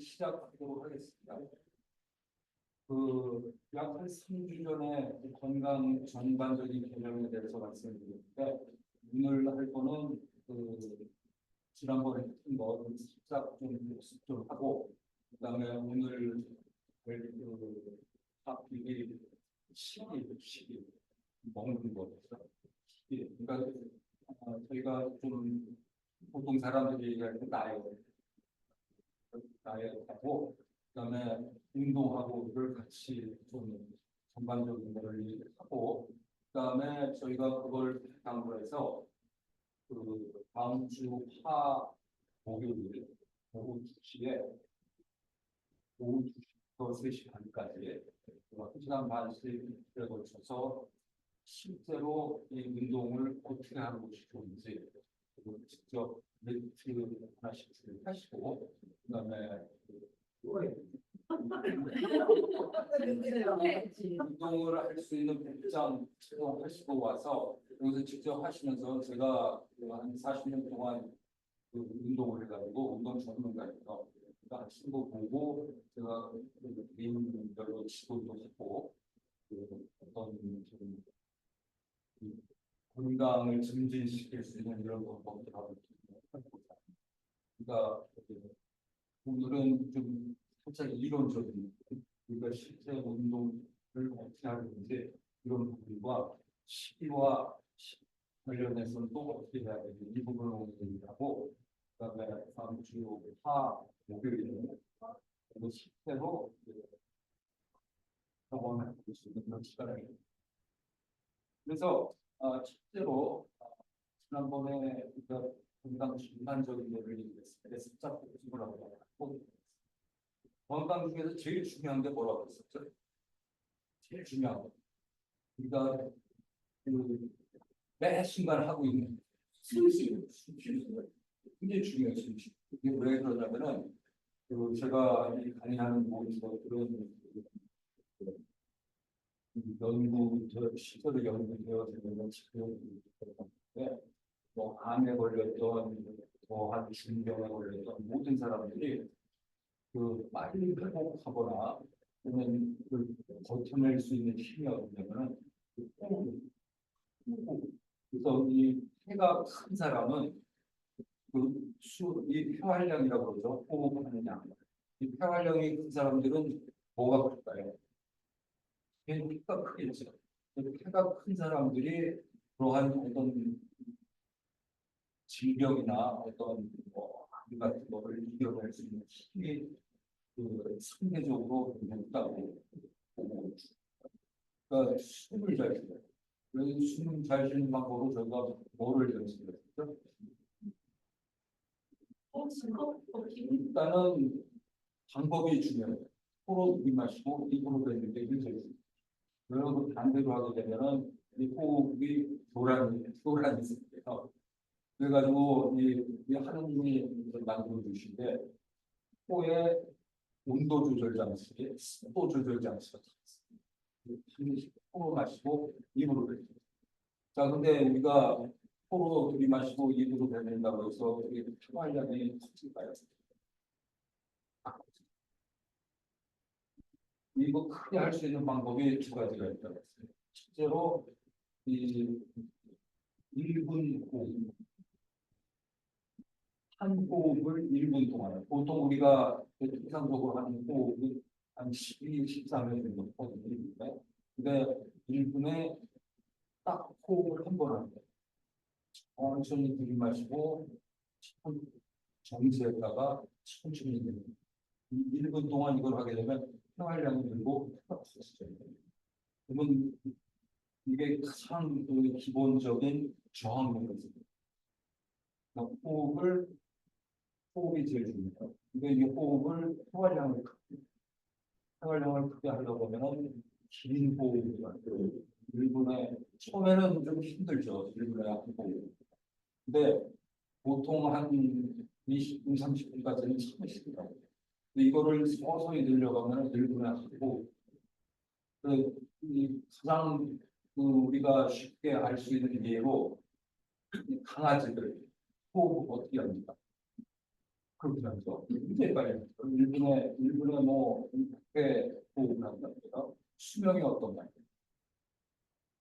시작하도록 하겠습니다. 약 한 3주 전에 건강 전반적인 개념에 대해서 말씀드렸는데, 오늘 할 거는 지난번에 했던 거 살짝 좀 복습 하고, 그다음에 오늘 합이 시기 먹는 거죠. 그러니까 저희가 좀 보통 사람들이 얘기할 때 다이어트하고 그다음에 운동하고를 같이 좀 전반적인 거를 하고, 그다음에 저희가 그걸 바탕으로 해서 다음 주 목요일 오후 2시에 오후 2시부터 3시 반까지 1시간 반씩에 걸쳐서 실제로 이 운동을 어떻게 하는 것이 좋은지 직접 매트 하나씩 하시고, 그다음에 운동을 할 수 있는 복장 착용하시고 와서 여기서 직접 하시면서, 제가 한 40년 동안 운동을 해가지고 운동 전문가니까 하신 거 보고 제가 개인적으로 지도도 하고 어떤 좀 건강을 증진시킬 수 있는 이런 방법들 하고 있습니다. 그러니까 오늘은 좀 살짝 이론적인, 우리가 실제 운동을 어떻게 하는지 이런 부분과 시기와 관련해서는 또 어떻게 해야 되는지 이 부분을 오늘 얘기하고, 그다음에 다음 주 목요일에 실제로 경험할 수 있는 그런 시간입니다. 그래서 실제로 지난번에 우리가 건강 전반적인 예를 얘기했을 때 숫자 복습을 하고 건강 중에서 제일 중요한 게 뭐라고 했었죠? 제일 중요한 거. 우리가 매 순간 하고 있는 숨쉬기. 굉장히 중요해요. 숨쉬기. 이게 왜 그러냐면은 제가 강의하는 모든 것들은 시설을 연구되어서 있는 치료인데, 뭐 암에 걸렸던, 한 중병에 걸렸던 모든 사람들이 빨리 회복하거나 또는 버텨낼 수 있는 힘이 어디냐면은 그래서 이 폐가 큰 사람은 이 폐활량이라고 그러죠. 호흡하는 양. 이 폐활량이 큰 사람들은 뭐가 클까요? 폐가 크겠죠. 폐가 큰 사람들이 그러한 어떤 질병이나 어떤 암 같은 거를 이겨낼 수 있는 힘이 상대적으로 높다고 보고, 그러니까 숨을 잘 쉬어요. 그래서 숨 잘 쉬는 방법으로 저희가 뭐를 연습했죠? 일단은 방법이 중요해요. 코로 들이마시고 입으로 내는 게 문제예요. 그리고 반대로 하게 되면은 이 호흡이 교란이 있어요. 그래가지고 이 하느님이 만들어 주신데, 코에 온도 조절 장치, 습도 조절 장치가 있습니다. 코로 마시고 입으로 내요. 자, 근데 우리가 코로 들이마시고 입으로 내낸다고 해서 이게 폐활량이 커질까요? 이거 크게 할 수 있는 방법이 두 가지가 있다고 했어요. 실제로 이 1분 호흡, 한 호흡을 1분 동안, 보통 우리가 통상적으로 하는 호흡이 한 12, 13회 정도 거든요. 근데 1분에 딱 호흡을 한 번 합니다. 천천히 들이마시고 정지했다가 천천히 내립니다. 1분 동안 이걸 하게 되면 폐활량이 늘고 폐가 없어지죠. 그러면 이게 가장 기본적인 저항력입니다. 호흡이 제일 중요해요. 근데 이 호흡을 폐활량을 크게 하려고 하면 긴 호흡을 1분에, 처음에는 좀 힘들죠. 1분에 한 호흡. 근데 보통 한 20분, 30분까지는 참 쉽습니다. 근데 이거를 서서히 늘려가면 1분에 한 호흡. 가장 우리가 쉽게 알 수 있는 예로 강아지들 호흡 어떻게 합니까? 그렇게 하죠. 굉장히 빨리. 일본의 뭐, 배 보호를 한다고요. 수명이 어떤가요?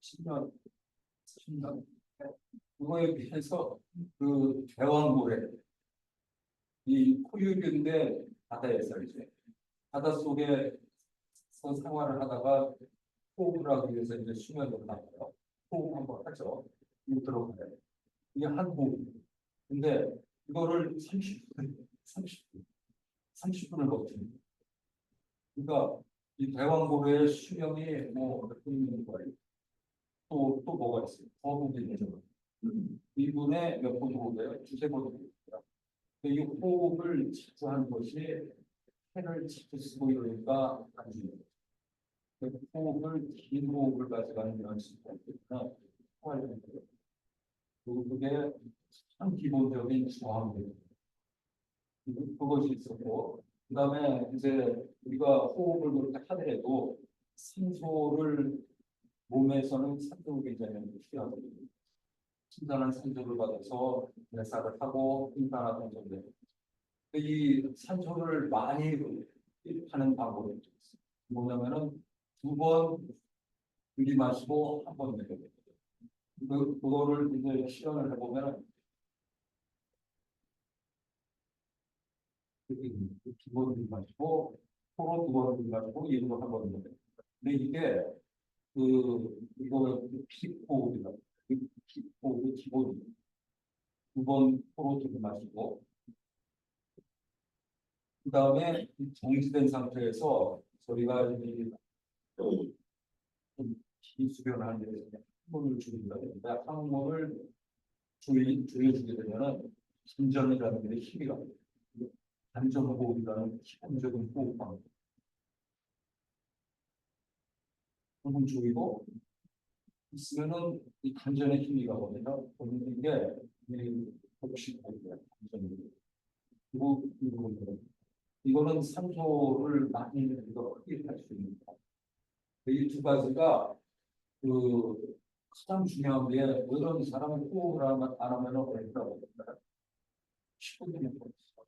10년, 10년. 그거에 비해서 그 대왕고래, 이 포유류인데 바다에 살죠. 바닷속에서 생활을 하다가 호흡을 하기 위해서 이제 수면으로 나가요. 호흡 한번 하죠. 이거 들어가요. 이게 한 호흡. 근데 이거를 30분을 버팁니다. 그러니까 이 대왕고래의 수명이 뭐 몇 분인 거예요. 또 뭐가 있어요? 호흡이 되죠. 이분의 몇 분 호흡이에요? 두세 번 호흡입니다. 이 호흡을 자주 하는 것이 해를 자주 쓰고 이러니까 안 중요해요. 호흡을 긴 호흡을 가져가는 이런 시스템이나 그게 참 기본적인 저항입니다. 그것이 있었고, 그 다음에 이제 우리가 호흡을 그렇게 하더라도 산소를 몸에서는 산소가 굉장히 필요하거든요. 신선한 산소를 받아서 뱃살을 하고 인산화탄 소를 이 산소를 많이 하는 방법이 있어요. 뭐냐면은 두 번 들이마시고 한 번 내뱉어요. 그거를 이제 실현을 해보면 두 번 들이마시고 코로 두 번 들이마시고 입으로 한 번 내뱉어요. 근데 이게 이거 픽호흡이라고 픽호흡의 기본이에요. 두 번 코로 들이마시고 그 다음에 정지된 상태에서 저희가 비수변을 하는 데 항문을 줄인다. 항문을 조여주게 되면 진전이라는 게 힘이 갑니다. 단전호흡이라는 기본적인 호흡 방법. 항문 조이고 있으면은 이 단전에 힘이 가거든요. 이게 복식호흡이에요. 이거는 산소를 많이 크게 할 수 있는 거. 이 두 가지가 가장 중요한 게 이런 사람은 호흡을 안 하면 어렵다고 합니다. 10분이면 어렵죠.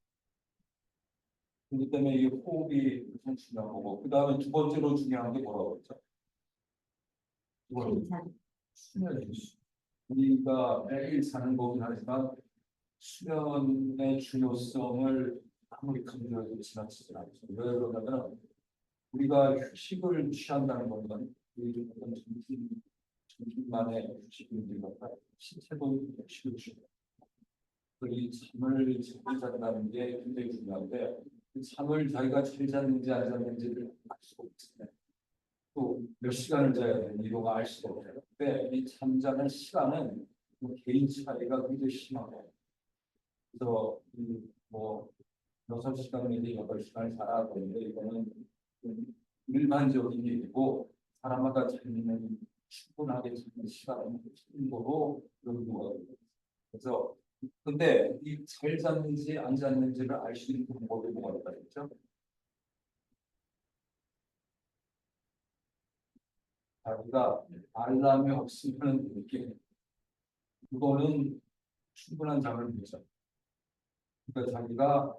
그렇기 때문에 이 호흡이 가장 중요한 거고 그 다음에 두 번째로 중요한 게 뭐라고 했죠? 두 번째 수면이죠. 우리가 매일 사는 거긴 하지만 수면의 중요성을 아무리 강조해도 지나치지 않죠. 왜 그러냐면 우리가 휴식을 취한다는 것은 우리 정신만의 휴식이 아니라 신체도 휴식을 취해요. 이 잠을 잘 잔다는 게 굉장히 중요한데 그 잠을 자기가 잘 잤는지 안 잤는지를 알 수가 없잖아요. 또 몇 시간을 자야 되는지 이거 알 수가 없어요. 근데 이 잠자는 시간은 개인 차이가 굉장히 심하고 그래서 뭐 6시간 내지 8시간을 자야 되는데 이거는 일반적인 얘기고 사람마다 자기는 충분하게 자는 시간을 찾는 거로 연구가 됩니다. 그래서 근데 이 잘 잤는지 안 잤는지를 알 수 있는 방법이 뭐가 있다 했죠? 자기가 알람이 없으면 이렇게 그거는 충분한 잠을 못 자. 그러니까 자기가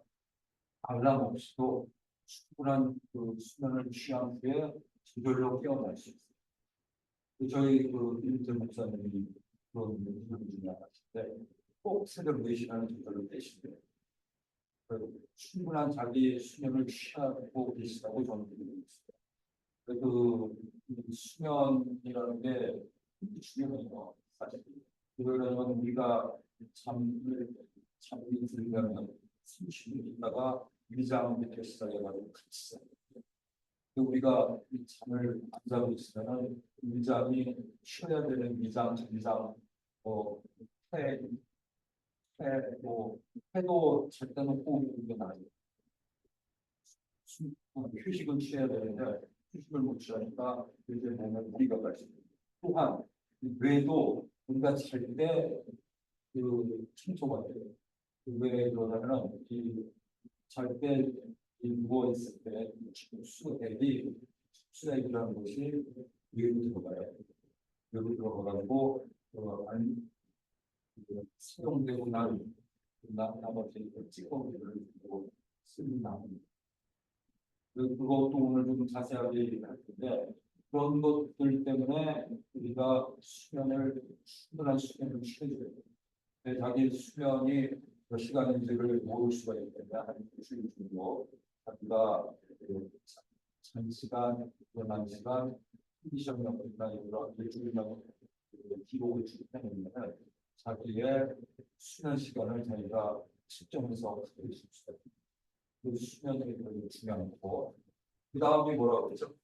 알람 없이도 충분한 그 수면을 취한 후에 저절로 깨어날 수 있어요. 저희 임재 목사님이 그런 분들 중에 하나인데 꼭 새벽 4시간을 저절로 깨시고요. 충분한 자기 수면을 취하고 계시다고 저는 믿고 있어요. 수면이라는 게 중요해요, 사실. 그러면 우리가 잠이 들려면 30분 있다가 위장 밑에 시작해가지고 같이 자요. 우리가 이 잠을 안 자고 있으면 위장이 쉬어야 되는 위장, 전장, 뭐, 폐, 폐도 잘 때는 호흡이 나요. 휴식을 취해야 되는데 휴식을 못 취하니까 이제 몸에 무리가 갈 수 있어요. 또한 뇌도 우리가 잘때그 청소가 돼요. 왜 그러냐면 잘때 누워 있을 때 수액이라는 것이 뇌로 들어가요. 뇌로 들어가가지고 사용되고 난 나머지 찌꺼기를 씁니다. 그것도 오늘 좀 자세하게 얘기할 텐데 그런 것들 때문에 우리가 충분한 수면을 취해줘야 돼요. 자기 수면이 몇 시간인지를 모를 수가 있기 때문에 한 일주일 정도 자기가 한 시간, 일어난 시간, 컨디션이 어떤가 이런 일주일만 기록을 출력하면 자기의 수면 시간을 자기가 측정해서 가질 수 있어요. 그 수면이 되게 중요한 거고 그 다음에 뭐라고 그러죠?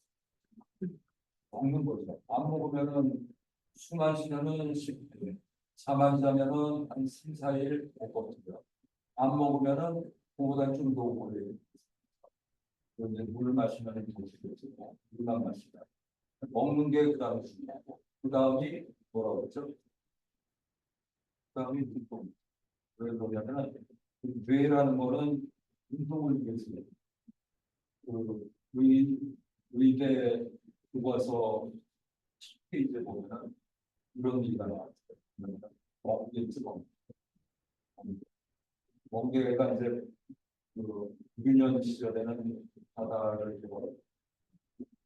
먹는 거죠. 안 먹으면은 숨만 쉬면은 10분, 잠안 자면은 한 3, 4일 먹거든요. 안 먹으면은 그보다 좀 더 오래. 이제 물을 마시면은 되지. 물만 마시면. 먹는 게 그 다음에 중요하고. 그 다음이 뭐라고 그러죠? 그 다음이 운동. 왜 그러냐면은 뇌라는 거는 운동을 위해서 의대 교과서 10페이지에 보면은 이런 얘기가 나왔어요. 멍게 찌꺼기. 멍게가 이제 유년 시절에는 바다를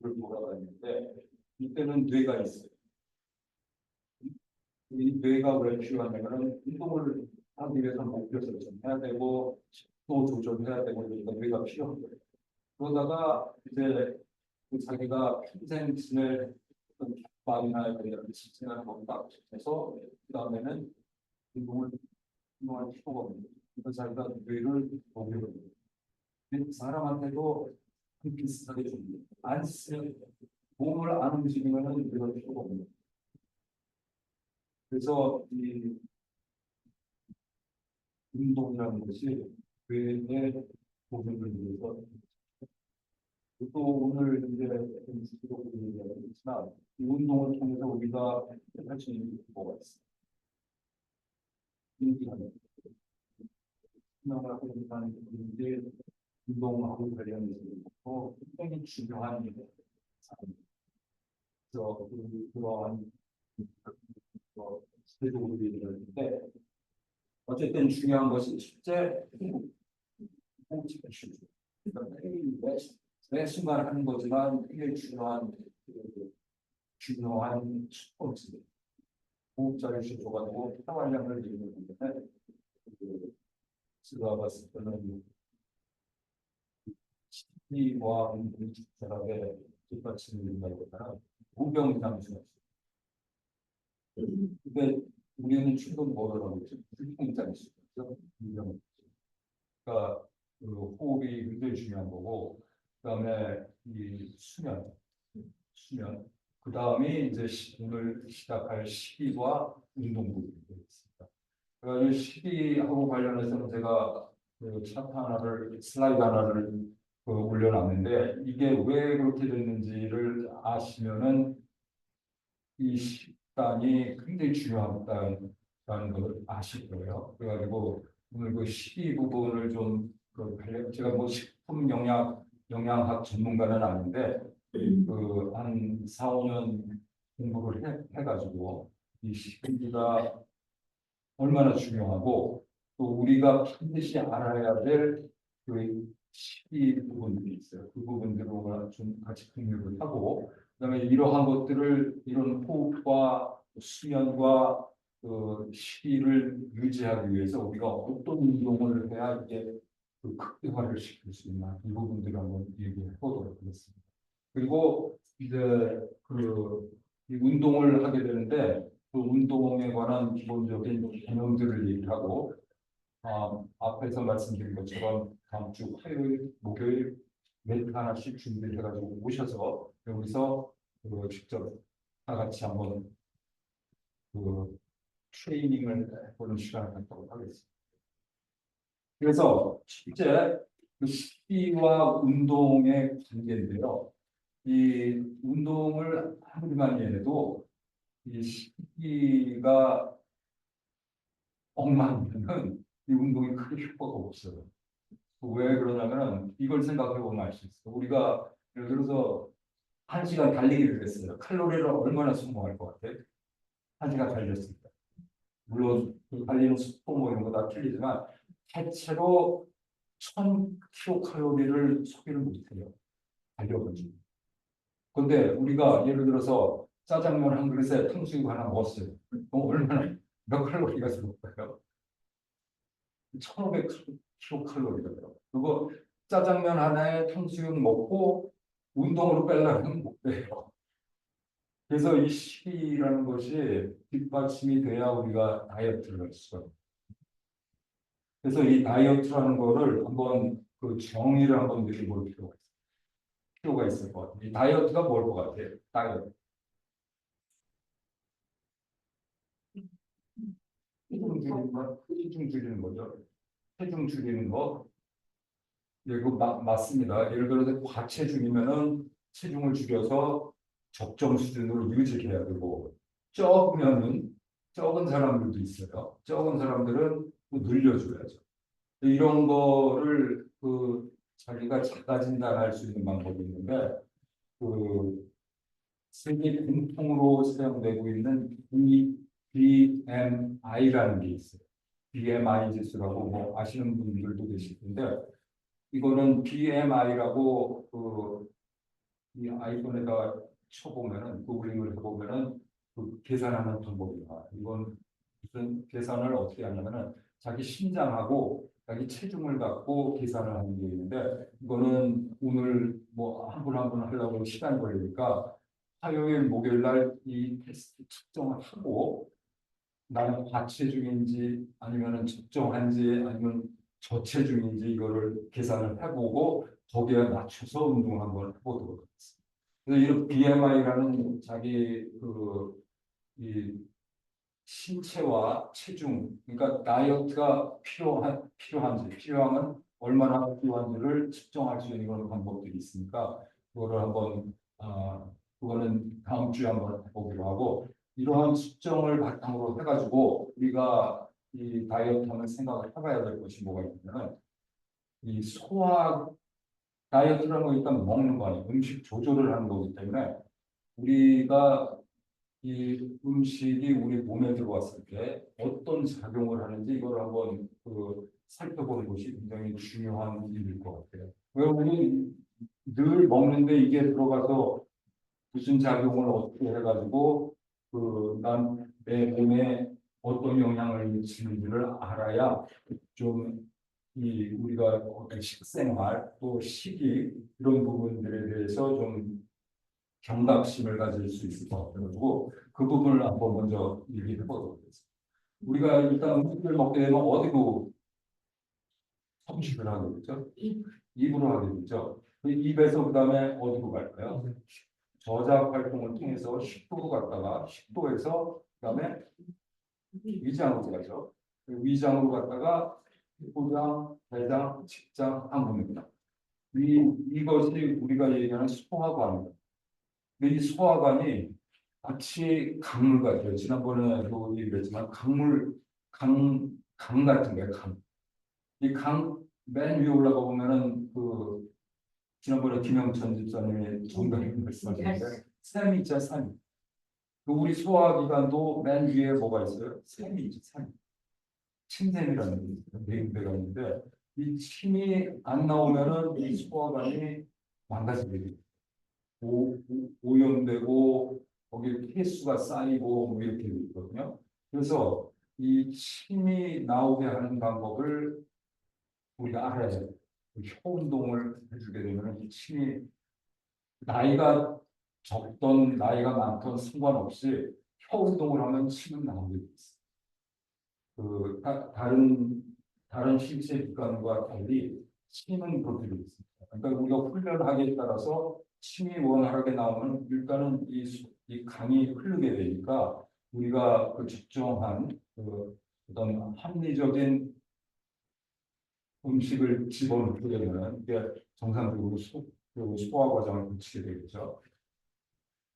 돌아다니는데 이때는 뇌가 있어요. 이 뇌가 왜 필요하냐면은 운동을 하기 위해서 목표를 좀 해야 되고 또 조절해야 되고 그러니까 뇌가 필요한 거예요. 그러다가 이제 자기가 평생 지낼 어떤 격방이나 이런 지체나 격방 해서 그 다음에는 운동할 필요가 없는 거예요. 그래서 자기가 뇌를 녹여버려요. 사람한테도 비슷하게 줍니다. 안 쓰면 몸을 안 움직이면은 뇌가 필요가 없는 거예요. 그래서 이 운동이라는 것이 뇌의 보존을 위해서 또 오늘 이제 주로 얘기하겠지만 이 운동을 통해서 우리가 할 수 있는 뭐가 있어요? 인기하는 생각을 하고 있는 분들이 운동하고 관련해서 굉장히 중요한 일이에요. 그래서 그러한 스케줄을 얘기하는데 어쨌든 중요한 것이 실제 호흡을 쉬죠. 매 순간 하는 거지만 굉장히 중요한 스포츠 호흡자를 쉬어가지고 평활량을 이루는 건데 제가 봤을 때는 시기와 운동이 적절하게 뒷받침을 한다거나 무병 이상수가 있어요. 근데 우리는 충분 뭐라고 하죠? 불평장이 있어요. 무병. 그러니까 그 호흡이 굉장히 중요한 거고, 그다음에 이 수면, 그 다음에 이제 오늘 시작할 식이와 운동 부분이 있습니다. 그래서 식이하고 관련해서는 제가 그 차트 하나를 슬라이드 하나를 올려놨는데 이게 왜 그렇게 됐는지를 아시면은 이 식단이 굉장히 중요하다는 걸 아실 거예요. 그래가지고 오늘 그 식이 부분을 좀 제가 뭐 식품 영양학 전문가는 아닌데 한 4, 5년 공부를 해가지고 이 식이가 얼마나 중요하고 또 우리가 반드시 알아야 될 그 식이 부분들이 있어요. 그 부분들로 좀 같이 공유를 하고 그다음에 이러한 것들을 이런 호흡과 수면과 그 식이를 유지하기 위해서 우리가 어떤 운동을 해야 이게 그 극대화를 시킬 수 있나 이 부분들을 한번 얘기해 보도록 하겠습니다. 그리고 이제 이 운동을 하게 되는데 그 운동에 관한 기본적인 개념들을 얘기하고 앞에서 말씀드린 것처럼 다음 주 화요일, 목요일 매일 하나씩 준비를 해가지고 오셔서 여기서 직접 다 같이 한번 트레이닝을 해보는 시간을 갖도록 하겠습니다. 그래서 실제 그 식이와 운동의 관계인데요. 이 운동을 아무리만 해도 이 식이가 엉망이면은 이 운동이 크게 효과가 없어요. 왜 그러냐면 이걸 생각해 보면 알 수 있어요. 우리가 예를 들어서 1시간 달리기를 했어요. 칼로리를 얼마나 소모할 것 같아요? 1시간 달렸습니다. 물론 달리는 속도 뭐 이런 거 다 틀리지만 대체로 1000kcal 소비를 못해요. 달려가지고. 근데 우리가 예를 들어서 짜장면 한 그릇에 탕수육 하나 먹었어요. 그럼 얼마나 몇 칼로리가 들어갈까요? 1500kcal더라고요. 그리고 짜장면 하나에 탕수육 먹고 운동으로 빼려면 못 빼요. 그래서 이 식이라는 것이 뒷받침이 돼야 우리가 다이어트를 할 수가 있어요. 그래서 이 다이어트라는 거를 한번 그 정의를 한번 내려볼 필요가 있을 것 같아요. 이 다이어트가 뭘 것 같아요? 다이어트. 체중 줄이는 거죠. 체중 줄이는 거. 예, 그 맞습니다. 예를 들어서 과체중이면은 체중을 줄여서 적정 수준으로 유지해야 되고, 적으면은 적은 사람들도 있어요. 적은 사람들은 또 늘려줘야죠. 이런 거를 그 자기가 자가 진단할 수 있는 방법이 있는데, 그 세계 공통으로 사용되고 있는 이 BMI라는 게 있어요. BMI 지수라고 뭐 아시는 분들도 계실 텐데, 이거는 BMI라고 이 아이폰에다가 쳐보면은 구글링을 해보면은 그 계산하는 방법이야. 이건 무슨 계산을 어떻게 하냐면은 자기 심장하고 자기 체중을 갖고 계산을 하는 게 있는데, 이거는 오늘 뭐 한 분 한 분 하려고 시간이 걸리니까 화요일 목요일 날 이 테스트 측정을 하고, 나는 과체중인지 아니면은 적정한지 아니면 저체중인지 이거를 계산을 해보고 거기에 맞춰서 운동을 한번 해보도록 하겠습니다. 그래서 이런 BMI라는 자기 이 신체와 체중, 그러니까 다이어트가 필요하면 얼마나 필요한지를 측정할 수 있는 그런 방법들이 있으니까 그거를 한번 그거는 다음 주에 한번 해보기로 하고, 이러한 측정을 바탕으로 해가지고 우리가 이 다이어트 하면 생각을 해봐야 될 것이 뭐가 있냐면, 이 소화 다이어트라는 거 일단 먹는 거 아니에요. 음식 조절을 하는 거기 때문에 우리가 이 음식이 우리 몸에 들어왔을 때 어떤 작용을 하는지 이걸 한번 살펴보는 것이 굉장히 중요한 일일 것 같아요. 왜 우리 늘 먹는데 이게 들어가서 무슨 작용을 어떻게 해가지고 난 내 몸에 어떤 영향을 미치는지를 알아야 좀 이 우리가 어떤 식생활 또 식이 이런 부분들에 대해서 좀 경각심을 가질 수 있을 것 같아가지고 그 부분을 한번 먼저 얘기해 보도록 하겠습니다. 우리가 일단 음식을 먹게 되면 어디로 섭취를 하게 되죠? 입으로 하게 되죠. 그 입에서 그 다음에 어디로 갈까요? 저작 활동을 통해서 식도로 갔다가 식도에서 그 다음에 위장으로 가죠. 위장으로 갔다가 포장, 대장, 직장, 항문입니다. 이것이 우리가 얘기하는 소화관입니다. 이 소화관이 마치 강물 같아요. 지난번에도 얘기했지만 강 같은 거예요. 강. 이 강 맨 위에 올라가 보면은 지난번에 김영천 집사님이 정답을 말씀하셨는데 샘이 있죠, 샘. 우리 소화기관도 맨 위에 뭐가 있어요? 샘이 있죠, 샘. 침샘이라는 게 있어요. 내용대가 있는데 이 침이 안 나오면은 이 소화관이 망가지게 돼요. 오염되고 거기에 폐수가 쌓이고 뭐 이렇게 돼 있거든요. 그래서 이 침이 나오게 하는 방법을 우리가 알아야 돼요. 혀 운동을 해주게 되면 이 침이 나이가 적던 나이가 많던 상관없이 혀 운동을 하면 침은 나오게 돼 있어요. 다른 신체 기관과 달리 침은 그렇게 돼 있습니다. 그러니까 우리가 훈련하기에 따라서 침이 원활하게 나오면 일단은 이 강이 흐르게 되니까 우리가 그 적정한 어떤 합리적인 음식을 집어넣게 되면 이게 정상적으로 소화 과정을 거치게 되겠죠.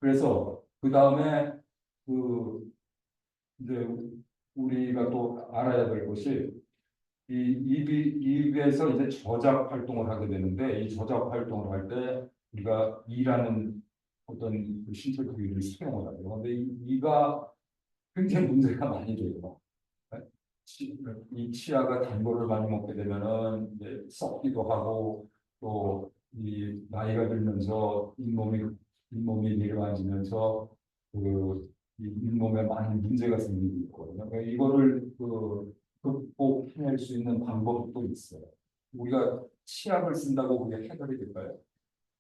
그래서 그 다음에 이제 우리가 또 알아야 될 것이 입에서 이제 저작 활동을 하게 되는데, 이 저작 활동을 할 때 우리가 이라는 어떤 신체 부위를 사용을 하죠. 그런데 이가 굉장히 문제가 많이 돼요. 이 치아가 단 거를 많이 먹게 되면은 이제 썩기도 하고 또 이 나이가 들면서 잇몸이 내려앉으면서 그 이 잇몸에 많은 문제가 생기고 있거든요. 그러니까 이거를 극복해낼 수 있는 방법도 있어요. 우리가 치약을 쓴다고 그게 해결이 될까요?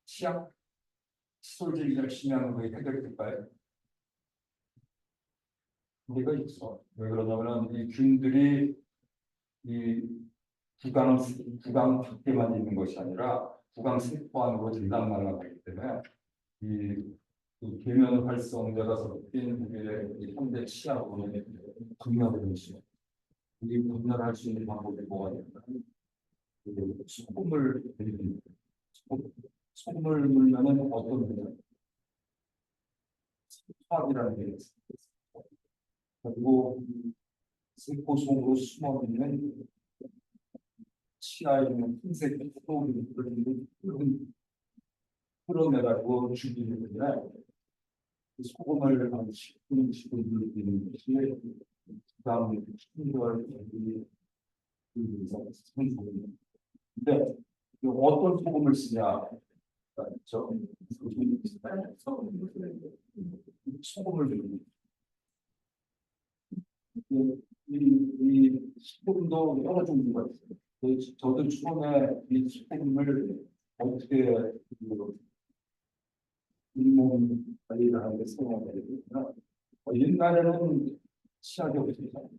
치약? 칫솔질 열심히 하면 그게 해결이 될까요? 문제가 있어. 왜 그러냐면은 이 균들이 이 구강 밖에만 있는 것이 아니라 구강 세포 안으로 들락날락하기 때문에 이 계면 활성제가 섞인 우리의 이 현대 치아로는 분열을 있어요. 이 분열할 수 있는 방법이 뭐가 있냐면 소금을 드립니다. 소금을 물면은 어떤 문제? 화학이라는 게 있어요. 그리고 세포 속으로 숨어 있는 치아에 있는 흰색 프로를 끌어내가지고 죽이는 거잖아요. 소금을 한 10분, 20분 들리는 것이 그다음에 충돌 소금. 근데 어떤 소금을 쓰냐? 저 소금을 넣는 이 소금도 여러 종류가 있어요. 저도 처음에 이 소금을 어떻게 잇몸 관리를 하는데 사용하게 되거든요. 옛날에는 치약이 없었어요.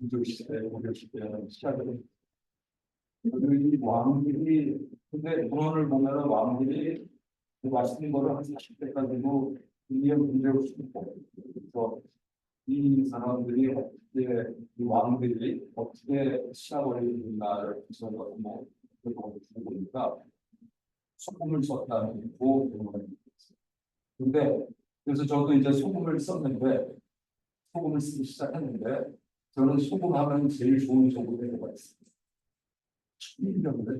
유교 시대, 고려 시대에는 치약이 이 왕들이 근데 문헌을 보면은 왕들이 그 맛있는 거를 한 40대까지도 이해 문제 없이 먹고 그래서 이 사람들이 어떻게 이 왕들이 어떻게 치아버리를 있나를 뭐 그거 보니까 소금을 썼다는 고 근데 그래서 저도 이제 소금을 썼는데 소금을 쓰기 시작했는데 저는 소금 하면 제일 좋은 소금이 뭐가 있습니다. 천일염을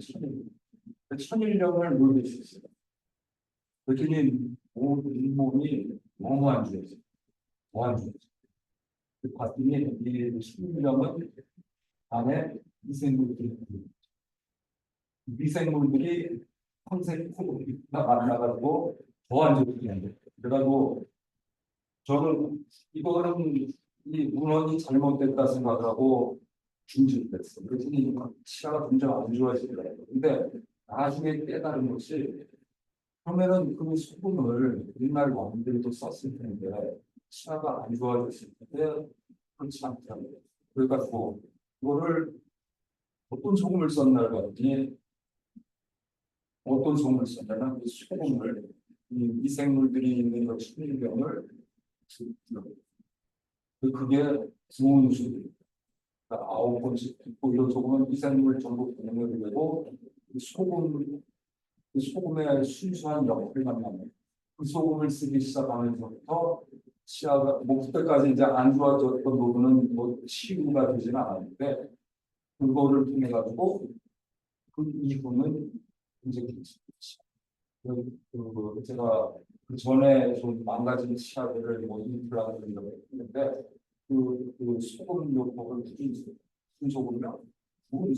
천일염을 녹일 수 있어요. 그랬더니 잇몸이 너무 안 좋아졌어요. 너무 안 좋아졌어요. 봤더니 이 천일염은 안에 미생물들이 평생 코로나 만나가지고 더 안 좋게 한 거예요. 그래가지고 저는 이거는 이 문헌이 잘못됐다 생각하고 중지됐어요. 그랬더니 치아가 점점 안 좋아지더라고요. 근데 나중에 깨달은 것이 그러면은 그 소금을 옛날 왕들도 썼을 텐데 치아가 안 좋아졌을 텐데 그렇지 않다는 거예요. 그래가지고 그거를 어떤 소금을 썼나 봤더니 어떤 소금을 썼냐면 그 소금을 이 미생물들이 있는 그 천일염을 그게 좋은 소금. 그러니까 9번씩 듣고 이런 소금은 미생물 전부 분해를 되고 그 소금의 순수한 역할만 남아요. 그 소금을 쓰기 시작하면서부터 치아가 뭐 그때까지 이제 안 좋아졌던 부분은 뭐 치유가 되지는 않았는데 그거를 통해 가지고 그 이후는 이제 제가 그 전에 좀 망가진 치아들을 뭐 임플란트를 이렇게 했는데 그 소금 요법을 순소금이랑 구운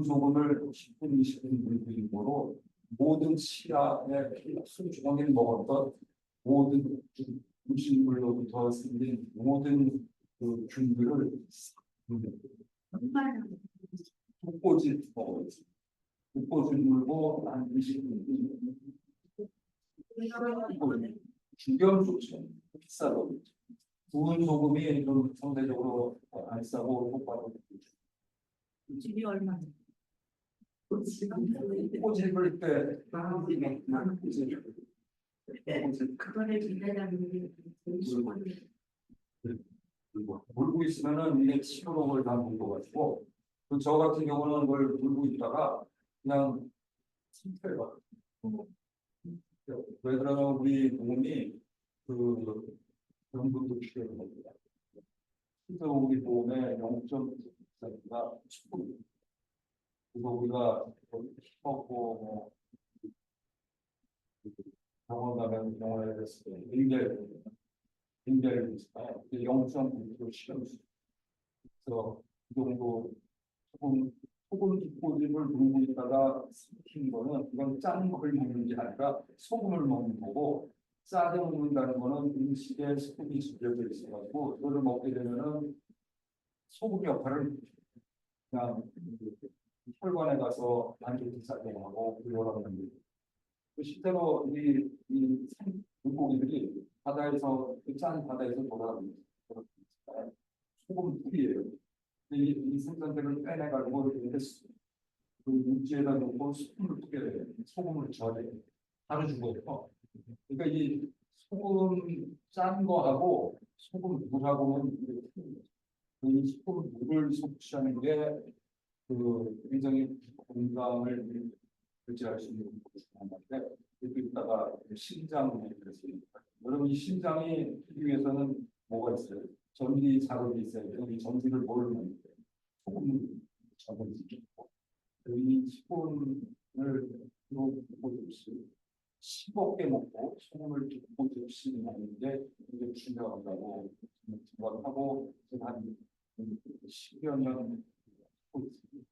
소금을 10분, 20분 물기름으로 모든 치아에 하루 종일 먹었던 모든 음식물로부터 생긴 모든 그 균들을 독보질 독보질 물고 한 20분 주변 좋죠. 비싸도 구운 소금이 좀 상대적으로 안 싸고 효과도 집이 얼마? 꼬집을 때 그거를 기다리는 게 물고 있으면은 이게 치료록을 다 물고가지고 저 같은 경우는 그걸 물고 있다가 그냥 상태가 왜 그러냐면 우리 몸이 그런 분도 필요한 겁니다. 그래서 우리 몸에 0.9%가 수분. 그래서 우리가 힙하고 병원 가면 병원에 갔을 때 굉장히 0.9% 시험 그래서 그 정도 소금 기포집을 물고 있다가 삭힌 거는 이건 짠 걸 먹는 게 아니라 소금을 먹는 거고 짜게 먹는다는 거는 음식에 소금이 집혀져 있어가지고 그거를 먹게 되면은 소금 역할을 그냥 혈관에 가서 안개 작용하고 그러라는 거예요. 실제로 이 물고기들이 바다에서 짠 바다에서 돌아다니는 소금 풀이에요. 이 생선들을 빼내가지고 이렇게 그 육지에다 놓고 소금을 뿌게 돼요. 소금을 절여요. 하루 죽어요. 그러니까 이 소금 짠 거하고 소금 물하고는 이 소금 물을 섭취하는 게 굉장히 건강을 유지할 수 있는 건데 그리고 있다가 신장에 그랬습니다. 여러분 이 신장이 하기 위해서는 뭐가 있어요? 전기 작업이 있어야 돼요. 이 전기를 모르는 소금을 전기 이 소금을 먹고 접시 10억 개 먹고 소금을 먹고 접시 먹는 게 굉장히 중요하다고 생각하고 한 10여 년 하고 있습니다.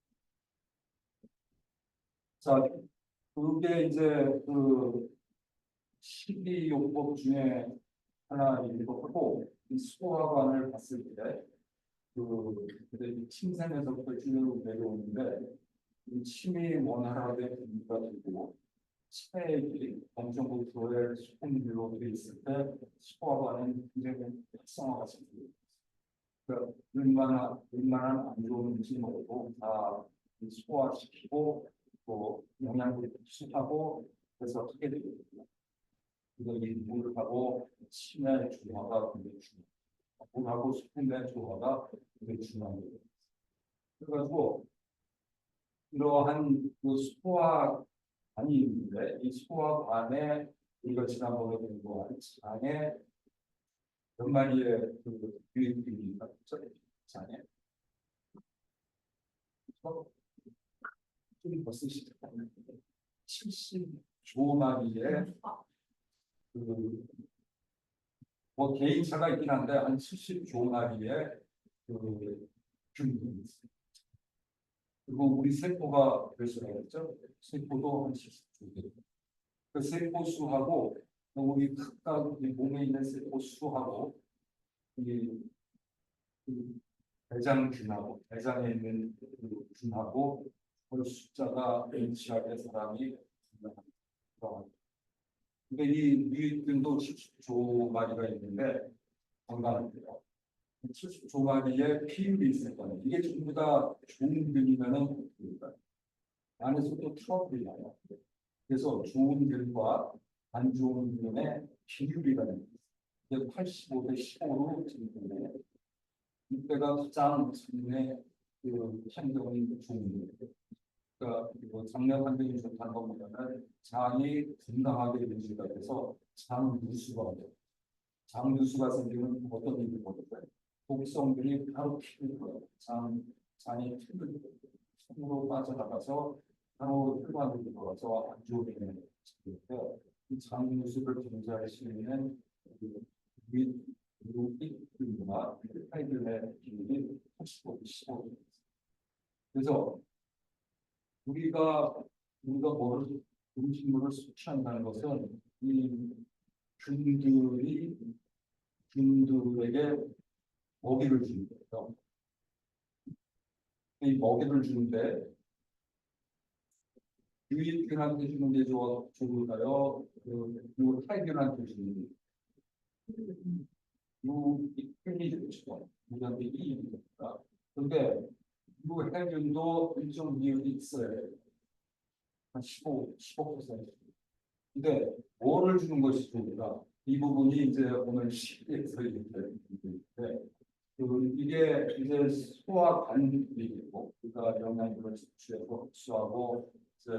자, 그게 이제 그 식이요법 중에 하나이기도 하고 이 소화관을 봤을 때그 침샘에서부터 쭉 내려오는데 이 침이 원활하게 분비가 되고 체액이 어느 정도 교회 수분율로 되어 있을 때 소화관은 굉장히 활성화가 됩니다. 그러니까 웬만한 안 좋은 음식 먹어도 다 소화시키고 또 영양분을 흡수하고 그래서 하게 되거든요. 그래서 이 물하고 침의 조화가 굉장히 중요해요. 물하고 수분의 조화가 굉장히 중요한 거예요. 그래가지고 이러한 그 소화관이 있는데 이 소화관에 우리가 지난번에 공부한 장에 몇 마리의 그 유익균이 있죠? 장에 좀 벌써 시작했는데 70조 마리의 뭐 개인차가 있긴 한데 한 70조 마리의 균이 있어요. 그리고 우리 세포가 몇 수가 있죠? 세포도 한 70조 개. 그 세포 수하고 우리 각각 우리 몸에 있는 세포 수하고 이 대장균하고 대장에 있는 그 균하고 그 숫자가 일치할 때 사람이 건강합니다. 근데 이 유익균도 70조 마리가 있는데 건강한데요. 70조 마리의 비율이 있을 거예요. 이게 전부 다 좋은 균이면은 안에서도 트러블이 나요. 그래서 좋은 균과 안 좋은 균의 비율이라는 게 있어요. 85대 15로 진행돼요. 이때가 가장 장내 환경이 좋은 거예요. 그러니까 장내 환경이 좋다는 것보다는 장이 건강하게 유지가 돼서 장 누수가 돼요. 장 누수가 생기면 어떤 일이 벌어져요? 독성들이 바로 피를 거예요. 장이 피를 손으로 빠져나가서 바로 혈관으로 들어가서 안 좋은 영향을 미치는데 이 장 누수를 통제할 수 있는 유익균과 파이들의 비율이 85, 15. 그래서 우리가 음식물을 섭취한다는 것은 이 균들에게 먹이를 주는 거예요. 이 먹이를 주는데 유익균한테 주는 게 좋을까요? 그 하이균한테 주는 게 유익균이 좋죠. 우리한테 이익이 됩니다. 그런데 이 해균도 일정 비율이 있어요. 한 15%. 근데 뭐를 주는 것이 좋을까? 이 부분이 이제 오늘 시에서 얘기했는데 이게 이제 소화 관리고 우리가 영양분을 섭취해서 흡수하고 이제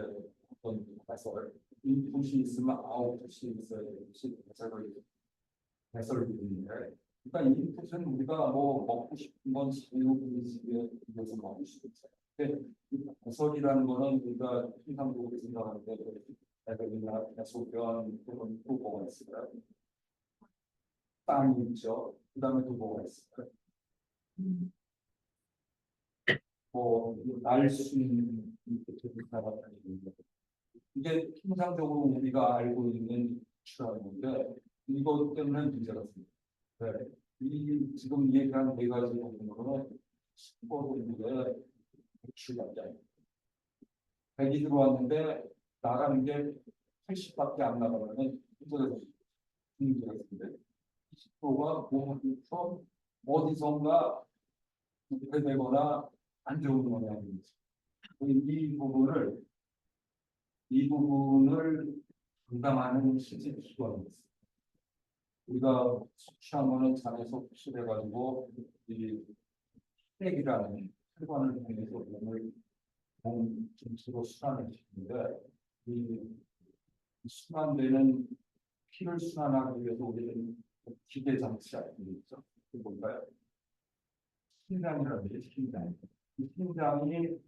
어떤 배설 인풋이 있으면 아웃풋이 있어야 되듯이 배설을 이루는데 그러니까 인풋은 우리가 뭐 먹고 싶은 건 자유 의지에 의해서 먹을 수 있어요. 근데 배설이라는 거는 우리가 통상적으로 생각하는데 배설이나 소변 또는 또 뭐가 있을까요? 땀이 있죠. 그 다음에 또 뭐가 있을까요? 날순 이게 통상적으로 우리가 알고 있는 추라는데 이것 때문에 문제가 있습니다. 네. 이 지금 얘기한 네 가지 부분으로는 10%의 배출밖에 안 돼요. 100이 들어왔는데 나가는 게 80밖에 안 나가면 문제가 있습니다. 20%가 몸에서 어디선가 부패되거나 안 좋은 영향이 있죠. 이 부분을 감당하는 실제 기관이 있어요. 우리가 숙취하면은 장에서 흡수돼가지고 이 혈액이라는 혈관을 통해서 몸 전체로 순환을 시키는데 이 순환되는 피를 순환하기 위해서 우리는 기계 장치 알고 있죠. 그 뭔가요? 심장이라는 게 심장. 이 심장이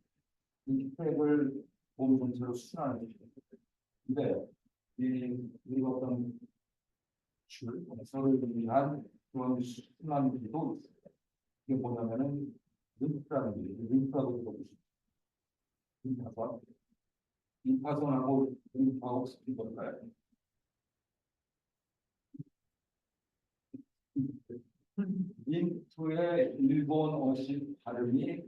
이 혈액을 몸 전체로 순환을 시키는 거예요. 근데 이 어떤 서를 위한 그런 순환기도 있어요. 이게 뭐냐면은 림프라는 게 림프라고 들어보시죠. 림파선. 림파선하고 림프하고 섞인 걸까요? 림프의 일본어식 발음이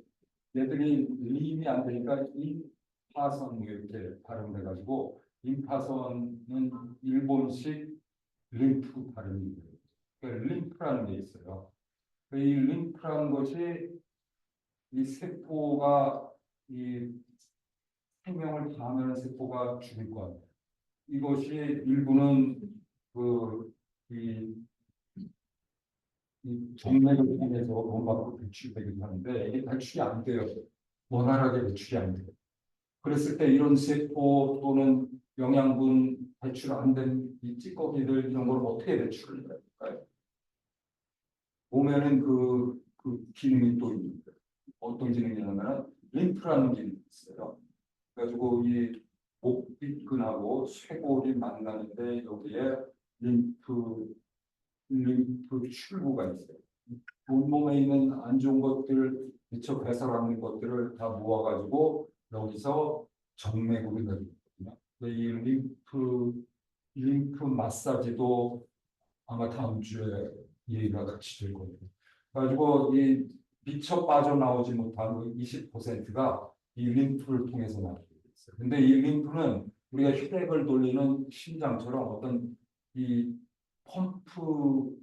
얘들이 림이 안 되니까 임파선 이렇게 발음돼가지고 임파선은 일본식 림프 발음이에요. 그러니까 림프라는 게 있어요. 이 림프라는 것이 이 세포가 이 생명을 다하는 세포가 죽을 것 같아요. 이것이 일부는 이 정맥을 통해서 몸 밖으로 배출되기도 하는데 이게 배출이 안 돼요. 원활하게 배출이 안 돼요. 그랬을 때 이런 세포 또는 영양분 배출 안 된 이 찌꺼기들 이런 걸 어떻게 배출을 할까요? 몸에는 그 기능이 또 있는데 어떤 기능이냐면 림프라는 기능이 있어요. 그래가지고 이 목뒷근하고 쇄골이 만나는데 여기에 림프 출구가 있어요. 온몸에 있는 안 좋은 것들, 미처 배설하는 것들을 다 모아가지고 여기서 정맥으로 내리거든요. 이 림프 마사지도 아마 다음 주에 얘기가 같이 될 거예요. 그래가지고 이 미처 빠져나오지 못한 20%가 이 림프를 통해서 나오게 있어요. 근데 이 림프는 우리가 혈액을 돌리는 심장처럼 어떤 이 펌프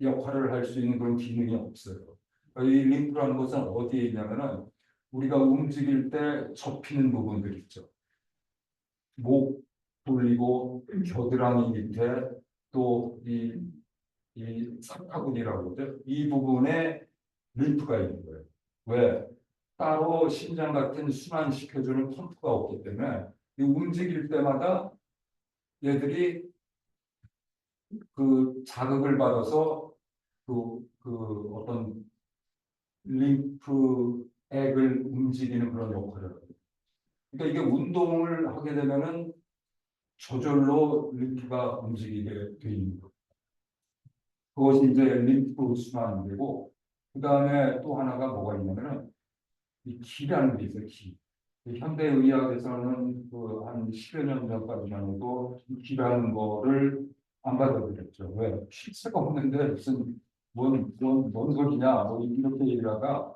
역할을 할 수 있는 그런 기능이 없어요. 이 림프라는 것은 어디에 있냐면은 우리가 움직일 때 접히는 부분들 있죠. 목 돌리고 겨드랑이 밑에 또 이 사타구니라고 그러죠. 이 부분에 림프가 있는 거예요. 왜? 따로 심장 같은 순환시켜주는 펌프가 없기 때문에 이 움직일 때마다 얘들이 그 자극을 받아서 그 어떤 림프액을 움직이는 그런 역할을 합니다. 그러니까 이게 운동을 하게 되면은 저절로 림프가 움직이게 돼 있는 거예요. 그것이 이제 림프 순환이고, 그 다음에 또 하나가 뭐가 있냐면은 이 기라는 게 있어요. 기. 현대 의학에서는 그 한 10여 년 전까지만 해도 이 기라는 거를 안 받아들였죠. 왜? 실체가 없는데 무슨 뭔 소리냐? 뭐 이렇게 얘기하다가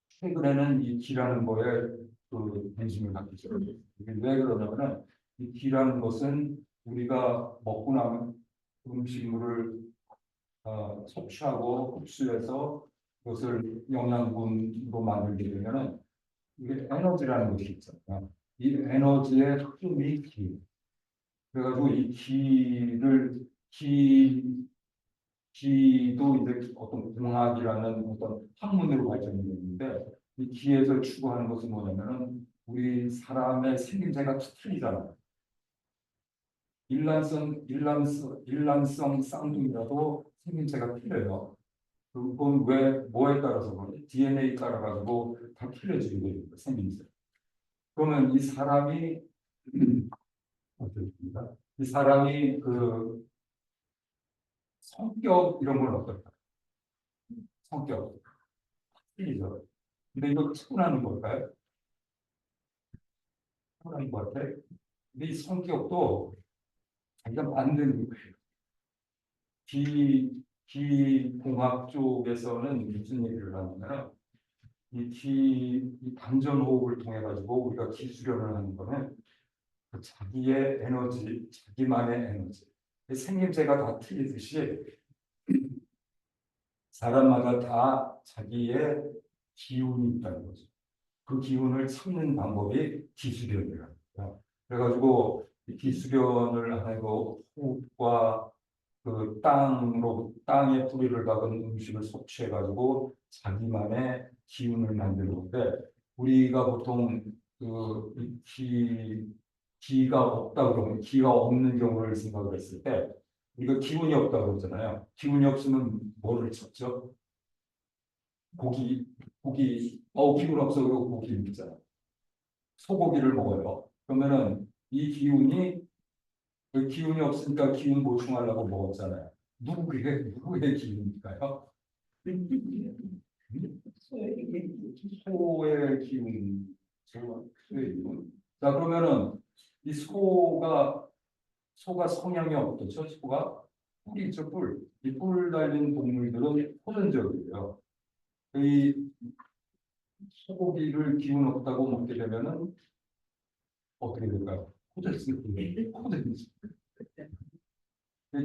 최근에는 이 기라는 거에 그 관심을 갖기 시작했어요. 이게 왜 그러냐면은 이 기라는 것은 우리가 먹고 나면 음식물을 섭취하고 흡수해서 그것을 영양분으로 만들게 되면은 이게 에너지라는 것이 있잖아요. 이 에너지의 흐름이 기. 그래가지고 이 기도 이제 어떤 공학이라는 어떤 학문으로 발전이 됐는데 이 기에서 추구하는 것은 뭐냐면은 우리 사람의 생김새가 틀리잖아요. 일란성 쌍둥이라도 생김새가 틀려요. 그건 왜 뭐에 따라서 그러지? DNA 따라가지고 다 틀려지게 됩니다. 생김새. 그러면 이 사람이 어떻습니까? 이 사람이 그 성격 이런 건 어떨까? 성격 틀리죠. 근데 이거 타고나는 걸까요? 타고나는 것 같아. 근데 이 성격도 자기가 만드는 거예요. 기공학 쪽에서는 무슨 얘기를 하냐면 이 단전 호흡을 통해 가지고 우리가 기수련을 하는 거는 그 자기의 에너지, 자기만의 에너지. 생김새가 다 틀리듯이 사람마다 다 자기의 기운이 있다는 거죠. 그 기운을 찾는 방법이 기수련이라는 거예요. 그래가지고 이 기수련을 하고 호흡과 그 땅에 뿌리를 박은 음식을 섭취해가지고 자기만의 기운을 만드는 건데 우리가 보통 기가 없다 그러면 기가 없는 경우를 생각을 했을 때 우리가 기운이 없다 그러잖아요. 기운이 없으면 뭐를 찾죠? 기운 없어 그러고 고기 먹잖아. 소고기를 먹어요. 그러면은 이 기운이 그 기운이 없으니까 기운 보충하려고 먹었잖아요. 누구의 기운일까요? 소의 기운. 소의 기운. 자, 그러면은 이 소가 성향이 어떻죠? 소가 뿔이 있죠, 뿔. 이 뿔 달린 동물들은 호전적이에요. 이 소고기를 기운 없다고 먹게 되면은 어떻게 될까요? 호전지.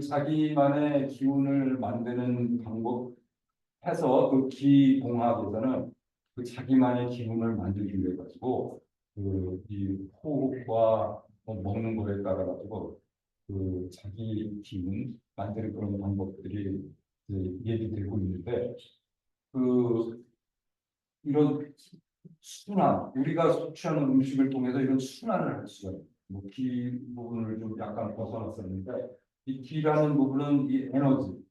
자기만의 기운을 만드는 방법 해서 그 기공학에서는 그 자기만의 기운을 만들기 위해 가지고 이 호흡과 먹는 거에 따라 가지고 그 자기 기운 만드는 그런 방법들이 얘기되고 있는데 그 이런 순환 우리가 섭취하는 음식을 통해서 이런 순환을 할 수가 있어요. 기 부분을 좀 약간 벗어났었는데 이 기라는 부분은 이 에너지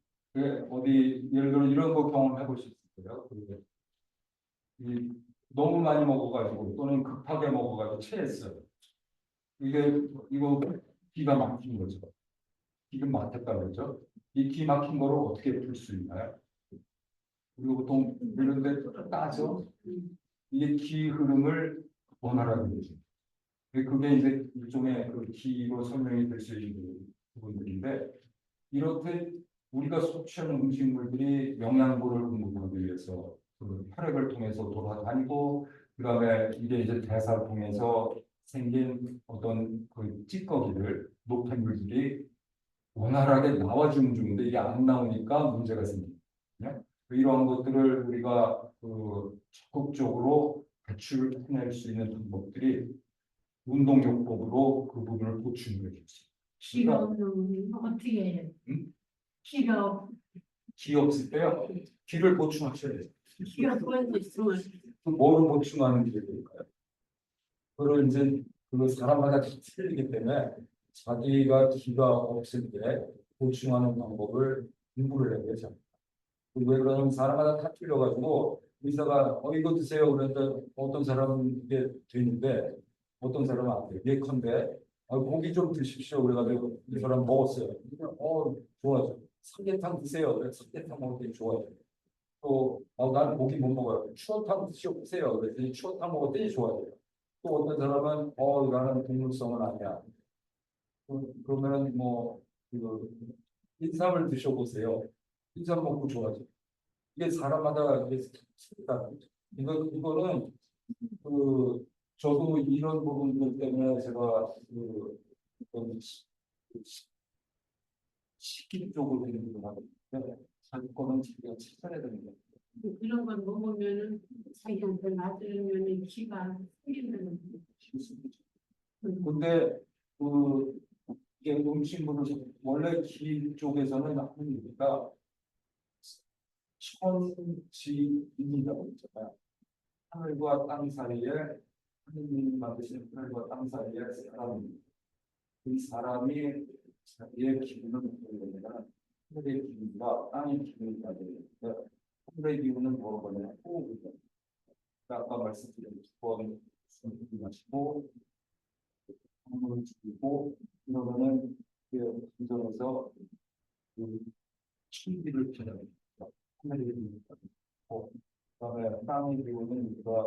어디 예를 들어 이런 거 경험해 보실 수 있어요. 이 너무 많이 먹어가지고 또는 급하게 먹어가지고 체했어요. 이거 기가 막힌 거죠. 기가 막혔다 그러죠. 이 기 막힌 거를 어떻게 풀 수 있나요? 그리고 보통 이런 데 따져 이게 기 흐름을 원활하게 해줘. 그게 이제 일종의 그 기로 설명이 될 수 있는 부분들인데 이렇게 우리가 섭취하는 음식물들이 영양분을 공급하기 위해서 그 혈액을 통해서 돌아다니고 그다음에 이게 이제 대사를 통해서 생긴 어떤 그 찌꺼기들 노폐물들이 원활하게 나와주는 중인데 이게 안 나오니까 문제가 생기거든요. 이러한 것들을 우리가 적극적으로 배출해낼 수 있는 방법들이 운동요법으로 그 부분을 보충해 줄 수 있어요. 기가 없는 어떻게 해요? 음? 기가 기 없을 때요. 기를 보충하셔야 돼요. 기가 보여서 있으면 뭐를 보충하는 게 될까요? 그걸 이제 그 사람마다 다 틀리기 때문에 자기가 기가 없을 때 보충하는 방법을 공부를 해야 되죠. 왜 그러냐면 사람마다 다 틀려가지고 의사가 이거 드세요 그러니까 어떤 사람은 이게 되는데 어떤 사람은 안 돼요. 예컨대 고기 좀 드십시오 그래가지고 이 사람 먹었어요. 좋아져. 삼계탕 드세요. 그래서 삼계탕 먹을 때 좋아요. 또 나는 고기 못 먹어요. 추어탕 드세요. 그랬더니 추어탕 먹었더니 좋아져요. 또 어떤 사람은 나는 동물성은 아니야. 그러면은 뭐 그, 인삼을 드셔보세요. 인삼 먹고 좋아져. 이게 사람마다 이게 틀리다. 이거는 저도 이런 부분들 때문에 제가 어떤 식기 쪽으로 되는 부분하고 자기 거는 자기가 찾아야 되는 거예요. 이런 걸 먹으면은 자기한테 맞으면은 기가 생기는 근데 이게 음식물을 원래 기 쪽에서는 하는 얘기가 천지인이라고 있잖아요. 하늘과 땅 사이에 하느님이 만드신 하늘과 땅 사이에 사람이 그 사람이 자기의 기분을 느끼려면 하늘의 기분과 땅의 기분이 다르는데 하늘의 기분은 뭐거든요? 호흡이죠. 아까 말씀드린 두번 숨을 마시고 한번을 죽이고 그러면은 그 기존에서 그 충기를 펴냅니다. 하늘의 기분이 다르고 그다음에 땅의 기분은 우리가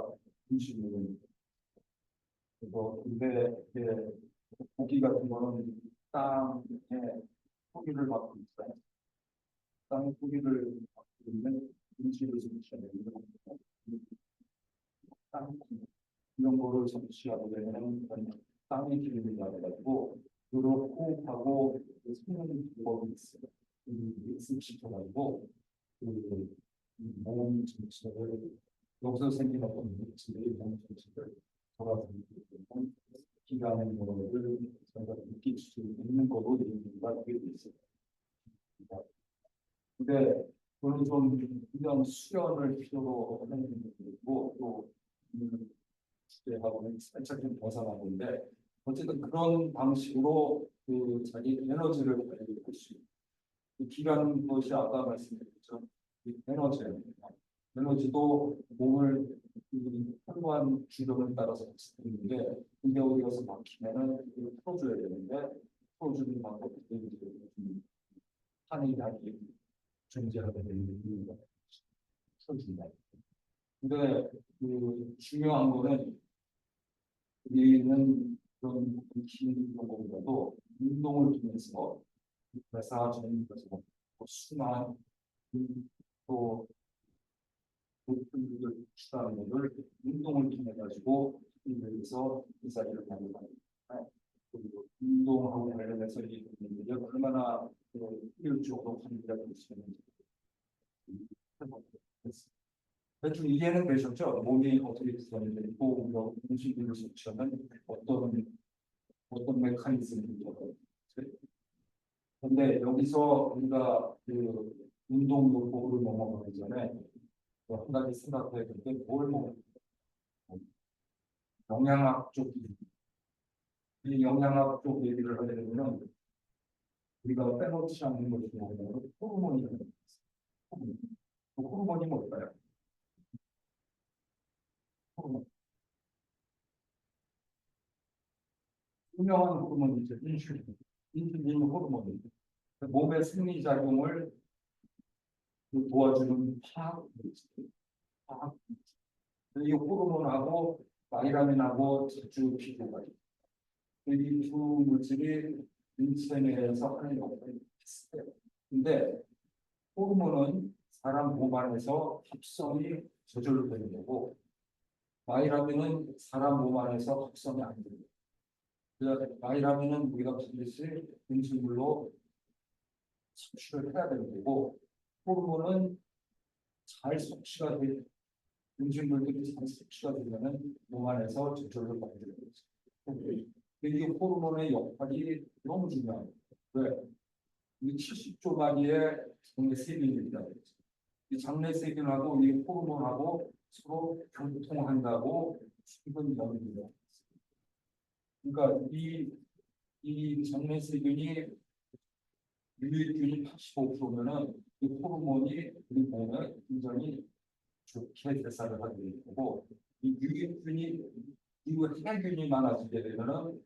그런 땅에 소비를 받고 있어요. 땅의 소비를 받고 있는 인지를 정치하는 땅 이런 거를 정치하게 되면 땅의 기름이 나가지고 그로 호흡하고 생명의 방법이 있어요. 익숙시켜가지고 몸 전체를 여기서 생긴 어떤 물질이 몸 전체를 돌아다니는 기가는 거를 저희가 느낄 수 있는 거로 이해가 되게 돼 있어요. 근데 그런 좀 그냥 수련을 필요로 하는 분들도 있고 또 주제하고는 살짝 좀 벗어나는데 어쨌든 그런 방식으로 그 자기 에너지를 발휘할 수 있는 기라는 것이 아까 말씀드렸죠. 이 에너지입니다. 에너지도 몸을 현무한 주력에 따라서 있는데 근데 어디 가서 막히면은 이걸 풀어줘야 되는데 풀어주는 방법이 한이 다기 존재하게 되는 이유가 풀어준다. 근데 그 중요한 거는 우리는 그런 기능 것보다도 운동을 통해서 대사적인 것으로 순환 또 높은 추가하는 것을 운동을 통해 가지고 여기서 이 자리를 가져가는 거예요. 그리고 운동하고 관련해서 이 분들이 얼마나 효율적으로 관리가 될 수 있는지 대충 이해는 되셨죠? 몸이 어떻게 구성되고 또 음식을 섭취하면 어떤 메커니즘이 근데 여기서 우리가 그 운동 요법으로 넘어가기 전에 한 가지 생각해야 될 게 뭘 먹는 영양학 쪽, 이 영양학 쪽 얘기를 하게 되면 우리가 빼놓지 않는 것이 뭐냐면 호르몬이 있어요. 호르몬이 뭘까요? 호르몬. 유명한 호르몬이죠. 인슐린. 인슐린 호르몬입니다. 몸의 생리작용을 도와주는 화학. 이 호르몬하고 바이라민하고 자주 비교가 돼요. 이 두 물질이 인체 내에서 하는 역할이 비슷해요. 근데 호르몬은 사람 몸 안에서 합성이 저절로 되는 거고 바이라민은 사람 몸 안에서 합성이 안 됩니다. 그래서 바이라민은 우리가 반드시 음식물로 섭취를 해야 되는 거고 호르몬은 잘 섭취가 돼 음식물들이 잘 섭취가 되면은 몸 안에서 저절로 만들어요. 이 호르몬의 역할이 너무 중요합니다. 왜? 이 70조 마리의 장내 세균입니다. 이 장내 세균하고 이 호르몬하고 서로 교통한다고 수분 연구가 그러니까 이 장내 세균이 유익균이 85%면은 이 호르몬이 우리 몸에 굉장히 좋게 대사를 하게 되는 거고 이 유익균이 해균이 많아지게 되면은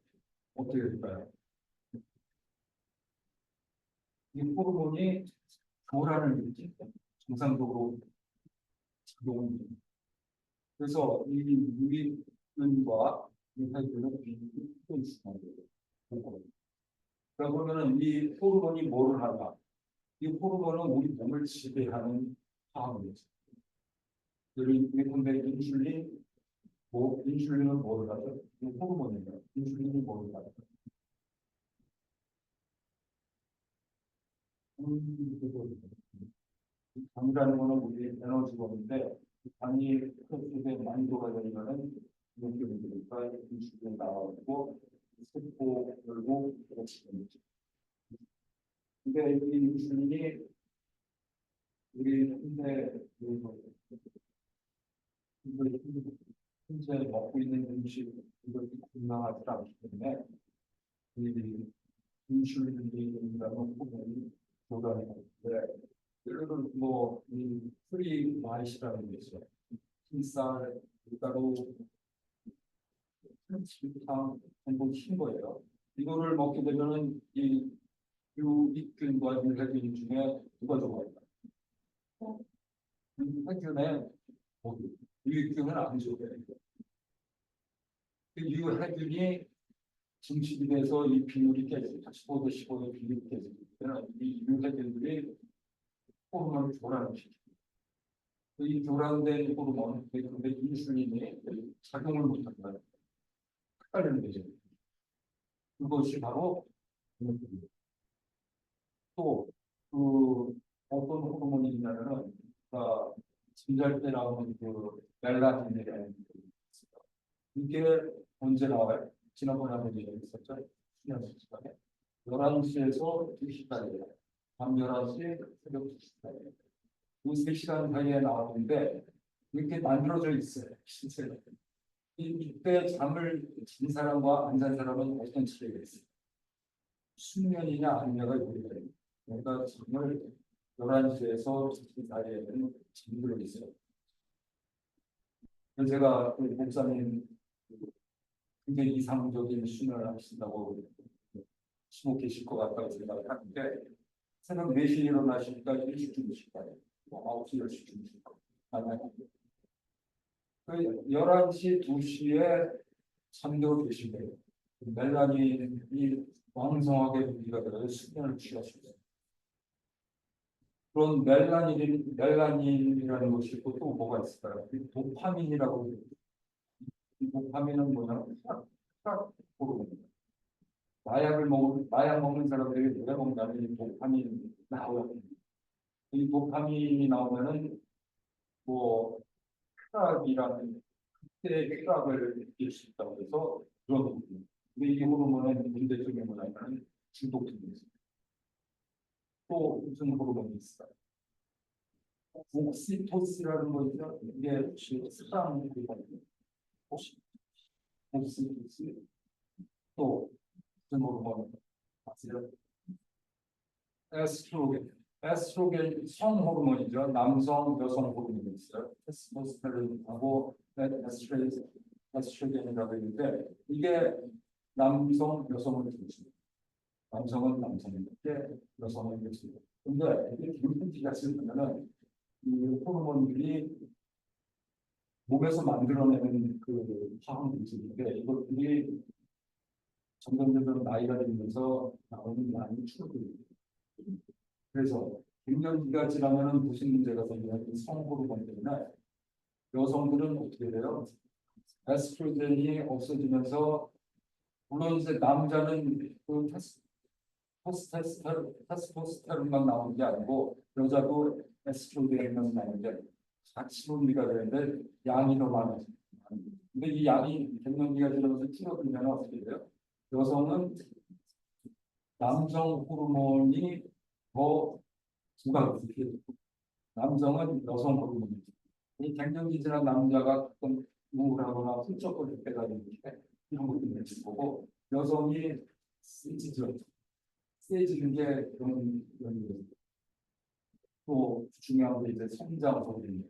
어떻게 될까요? 이 호르몬이 교란을 일으키고 정상적으로 작용을 그래서 이 유익균과 이 해균은 비슷한 거예요. 그러면은 이 호르몬이 뭐를 하나? 이 호르몬은 우리 몸을 지배하는 화학물이죠. 예컨대 인슐린은 뭐를 하죠? 이 호르몬입니다. 인슐린이 뭐를 하죠? 당이라는 거는 우리 에너지원인데 당이 흡수돼 많이 돌아다니면은 이렇게 되니까 인슐린이 나와가지고 세포 열고 그렇게 됩니다. 근데 이 인슐린이 우리 현재 먹고 있는 음식 이것이 건강하지 않기 때문에 이 인슐린이라는 호르몬이 조달하는데 예를 들어 뭐이 프리 마이시라는 게 있어요. 흰쌀, 밀가루, 설탕 전부 흰 거예요. 이거를 먹게 되면은 이 유익균과 유해균 중에 누가 좋아요? 유해균에 유익균은 안 좋아요. 그 유해균이 증식이 돼서 이 비율이 깨지고 15대 15의 비율이 깨지면 이 유해들이 호르몬을 교란시켜요. 이 교란된 호르몬, 근데 인슐린이 작용을 못한다. 헷갈리는 거죠. 그것이 바로 또 그 어떤 호르몬이 있냐면은 잠잘 때 나오는 그 멜라닌이라는 게 있어요. 이게 언제 나와요? 지난번에 한번 얘기했었죠. 수면 시간에 11시에서 2시까지 밤 11시 새벽 2시까지 그 3시간 사이에 나오는데 이렇게 만들어져 있어요. 실제로. 이때 잠을 잔 사람과 안 잔 사람은 어떤 차이가 있어요? 수면이냐 아니냐가 요리돼요. 그러니까 잠을 11시에서 2시 사이에는 잠들어 있어요. 그래서 제가 그 목사님 굉장히 이상적인 수면을 하신다고 지고 계실 것 같다고 생각을 하는데 새벽 4시에 일어나시니까 1시쯤 되실 거예요. 9시, 10시쯤 되실 거예요. 만약에 그 11시, 2시에 잠들어 계신 거예요. 멜라닌이 왕성하게 분비가 되어서 수면을 취하시고 그런 멜라닌이라는 것이 있고 또 뭐가 있을까요? 도파민이라고 이 도파민은 뭐냐면 혈압 호르몬. 마약 먹는 사람들이 왜 먹냐면 이 도파민 나와요. 이 도파민이 나오면은 뭐 혈압이라는 그때 혈압을 느낄 수 있다고 해서 그런 호르몬. 근데 이 호르몬의 문제점이 뭐냐면 중독성이 있어요. 또 무슨 호르몬이 있어요? 옥시토시라는 거죠. 이게 혹시 사랑 호르몬이에요? 옥시토시 또 무슨 호르몬 아세요? 에스트로겐. 에스트로겐 성 호르몬이죠. 남성, 여성 호르몬이 있어요. 테스토스테론하고 에스트로겐이라고 있는데 이게 남성, 여성을 중심. 남성은 남성인데 여성은 여성. 근데 이게 기름기가 있으면은 이 호르몬들이 몸에서 만들어내는 그 화학 물질인데 이것들이 점점 나이가 들면서 나오는 양이 줄어듭니다. 그래서 갱년기가 지나면은 무슨 문제가 생기냐면 성호르몬 때문에 여성들은 어떻게 돼요? 에스트로겐이 없어지면서 물론 이제 남자는 그 테스토스테론만 나오는 게 아니고 여자도 에스트로겐만 나오는데 같이 분비가 되는데 양이 더 많아요. 근데 이 양이 갱년기가 지나면서 줄어들면 어떻게 돼요? 여성은 남성 호르몬이 더 부각되게 남성은 여성 호르몬이 이 갱년기 지난 남자가 가끔 우울하거나 훌쩍거릴 때가 있는데 이런 것들을 보고 여성이 세지죠. 세지는 게 그런 거예요. 또 중요한 게 이제 성장 호르몬입니다.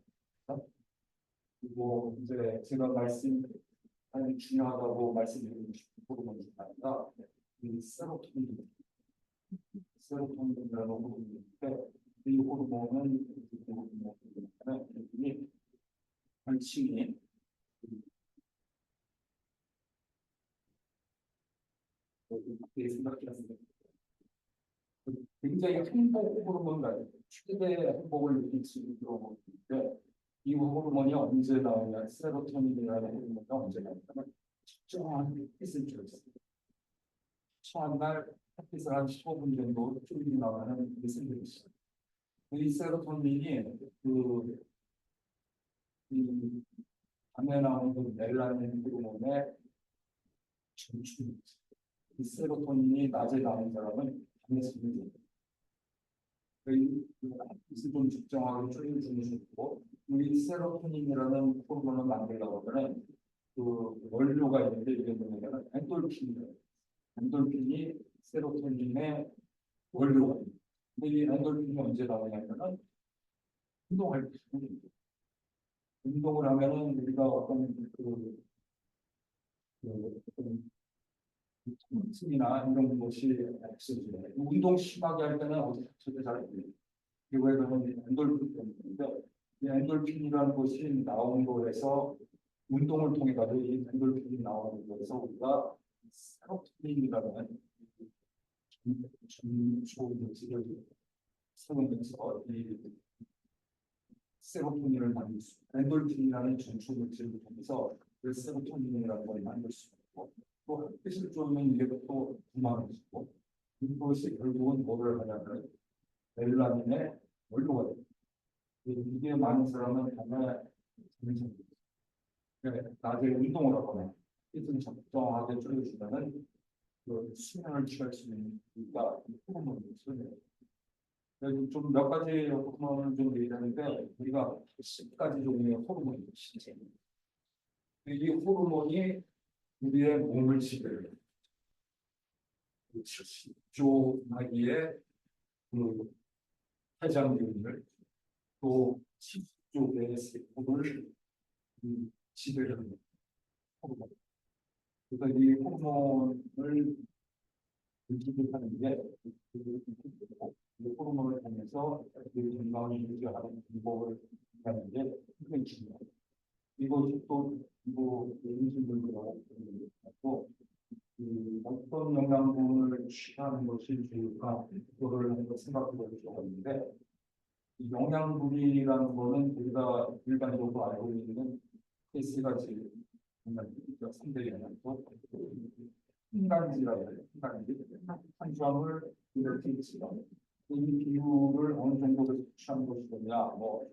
그리고 이제 제가 말씀하는 중요하다고 말씀드리고 싶은 호르몬 중 하나가 이 세로토닌이라는 호르몬인데 이 호르몬은 이 혈층이 굉장히 행복 호르몬 같은 최대의 행복을 느낄 수 있도록 하는데 이 호르몬이 언제 나오냐 세로토닌이라는 호르몬이 언제 나오냐면 적정한 햇빛을 쬐었어요. 처음 날 햇빛을 한 15분 정도 쭉 나가는 햇빛을 쬐었어요. 이 세로토닌이 이 밤에 나오는 그 멜라닌 호르몬의 중추입니다. 이 세로토닌이 낮에 나오는 사람은 밤에 쓰는 햇빛을 좀 적정하게 줄여주는 것이고 이 세로토닌이라는 호르몬을 만들려고 하면 그 원료가 있는데 이게 뭐냐면 엔돌핀이에요. 엔돌핀이 세로토닌의 원료가 있습니다. 근데 이 엔돌핀이 언제 나오냐면은 운동할 때 운동을 하면은 우리가 어떤 어떤 통증이나 이런 것이 없어져요. 운동 심하게 할 때는 어떻게 잘 돼요. 그거에 보면 엔돌핀 때문인데 이 엔돌핀이라는 것이 나오는 거에서 운동을 통해 가지고 이 엔돌핀이 나오는 거에서 우리가 세로토닌이라는 중소물질을 세우면서 이 세로토닌을 만들 수, 엔돌핀이라는 중소물질을 통해서 그 세로토닌이라는 걸 만들 수 있고, 또 햇빛을 쬐면 이게 또 분화해지고, 이것이 결국은 뭐를 하냐면 멜라닌의 원료가 됩니다. 이게 많은 사람은 밤에 낮에 운동을 하거나 햇빛을 적정하게 쬐주면은 그 수면을 취할 수 있는 이유가 이 호르몬을 쏘는 좀 몇 가지 호르몬을 좀 얘기하는데 우리가 10가지 종류의 호르몬이 있어요. 이 호르몬이 우리의 몸을 지배해요. 10조 그 해장균을 또 10조의 세포를 지배하는 호르몬. 그래서 이 호르몬을 유지하는 게 이 호르몬을 통해서 그 건강을 유지하는 방법을 하는 게 굉장히 중요해요. 이것이 또 음식물들하고 어떤 영양분을 취하는 것이 좋을까 그거를 한번 생각해 볼 필요가 있는데 이 영양분이라는 거는 우리가 일반적으로 알고 있는 세 가지 영양분이 3대 영양분 흰간지라고 해요. 흰간지 탄수화물, 프로틴, 이 비율을 어느 정도 취하는 것이 되냐 뭐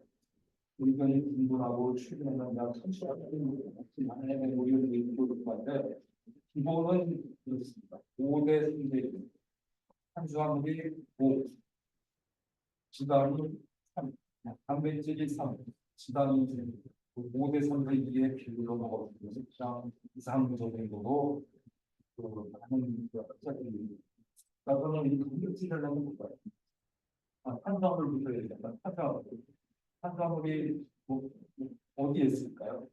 의견이 분분하고 최근에는 약 30%까지 안에 의견이 있고 그런데 기본은 그렇습니다. 5대 3대 탄수화물이 5, 지방이 3, 단백질이 3, 지방이 5대 3대 2의 비율로 먹어주면서 그냥 이상적인 거로 하는 학자들이 저는 이 단백질을 넣는 거예요. 탄수화물부터 얘기하면 탄수화물이 어디에 있을까요?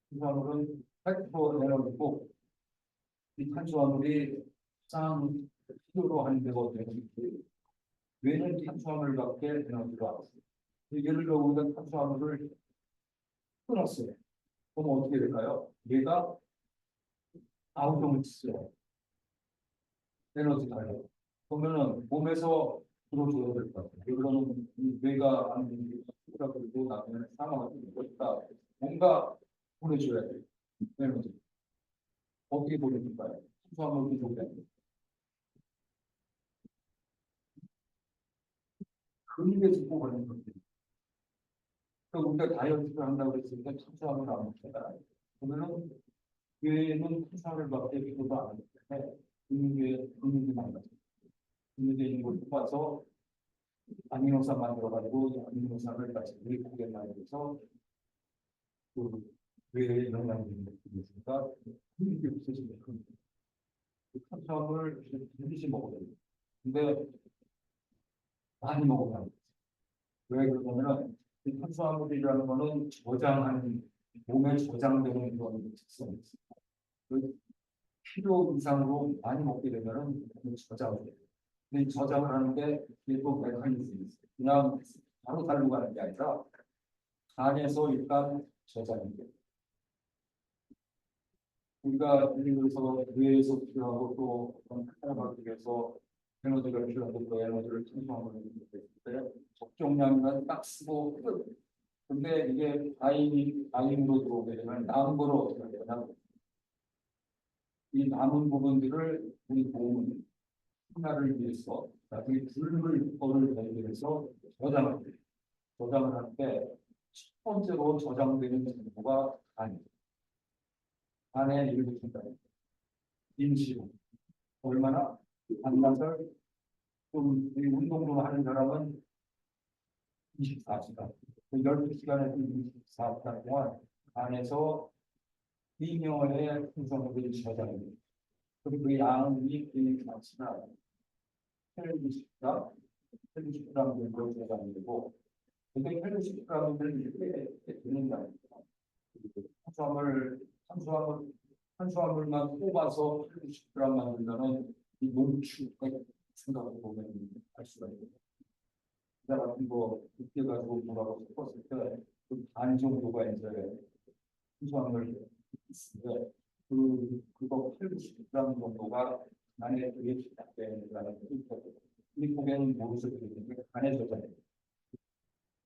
탄수화물은 8% 에너지고 이 탄수화물이 가장 필요로 하는 데가 어디에 뇌는 탄수화물밖에 에너지가 없어요. 예를 들어 우리가 탄수화물을 끊었어요. 그럼 어떻게 될까요? 뇌가 아우성을 치죠. 에너지가 돼요. 그러면은 몸에서 들어줘야 될 것 같아요. 그러면 뇌가 안 되니까 그리고 나면 상황을 있다. 뭔가 보내줘야 돼요. 에너지. 어떻게 보내줄까요? 탄수화물도 줘야 돼요. 근육에서 뽑아내는 거예요. 그러니까 우리가 다이어트를 한다고 했을 때 탄수화물 안 먹잖아. 그러면은 뇌는 탄수화물밖에 필요가 안 하기 때문에 근육이 많아요. 근육에 있는 걸 뽑아서 아미노산 만들어가지고 아미노산을 다시 뇌국에 만들어서 그 뇌에 영향을 주니까 근육이 없어지는 그 탄수화물 반드시 먹어야 돼요. 근데 많이 먹어야 돼요. 왜 그러냐면 이 탄수화물이라는 거는 저장하는 몸에 저장되는 그런 특성이 있습니다. 그 필요 이상으로 많이 먹게 되면은 저장을 해요. 근데 저장을 하는데 이게 또 메커니즘이 있어요. 그냥 바로 살로 가는 게 아니라 간에서 일단 저장이 돼요. 우리가 그래서 뇌에서 필요하고 또 어떤 하나가 위해서 에너지가 필요하고 또 에너지를 충전하는 때 적정량만 딱 쓰고 끝. 근데 이게 아인으로 들어오게 되면 남은 거를 어떻게 되냐? 이 남은 부분들을 우리 몸은 하나를 위해서 나중에 불을 내기 위해서 저장을 해요. 저장을 할 때 첫 번째로 저장되는 정보가 간이에요. 간에 일부 준다는 인지로 얼마나 반나절 좀 운동으로 하는 사람은 24시간 12시간에서 24시간 동안 안에서 비녀의 풍성들이 저장됩니다. 그리고 그 양이 그 가치가 120g, 120g 정도 저장되고 근데 120g을 이렇게 되는 게 아닙니다. 탄수화물만 뽑아서 120g 만들면은 이 농축 생각을 보면 알 수가 있어요. 기타 같은 거 그때 가지고 뭐라고 섞었을 때 반 정도가 이제 탄수화물 있는데 그거 80g 정도가 간에 되게 작다는 글리코겐은 모르서 되는데 간에 저장돼.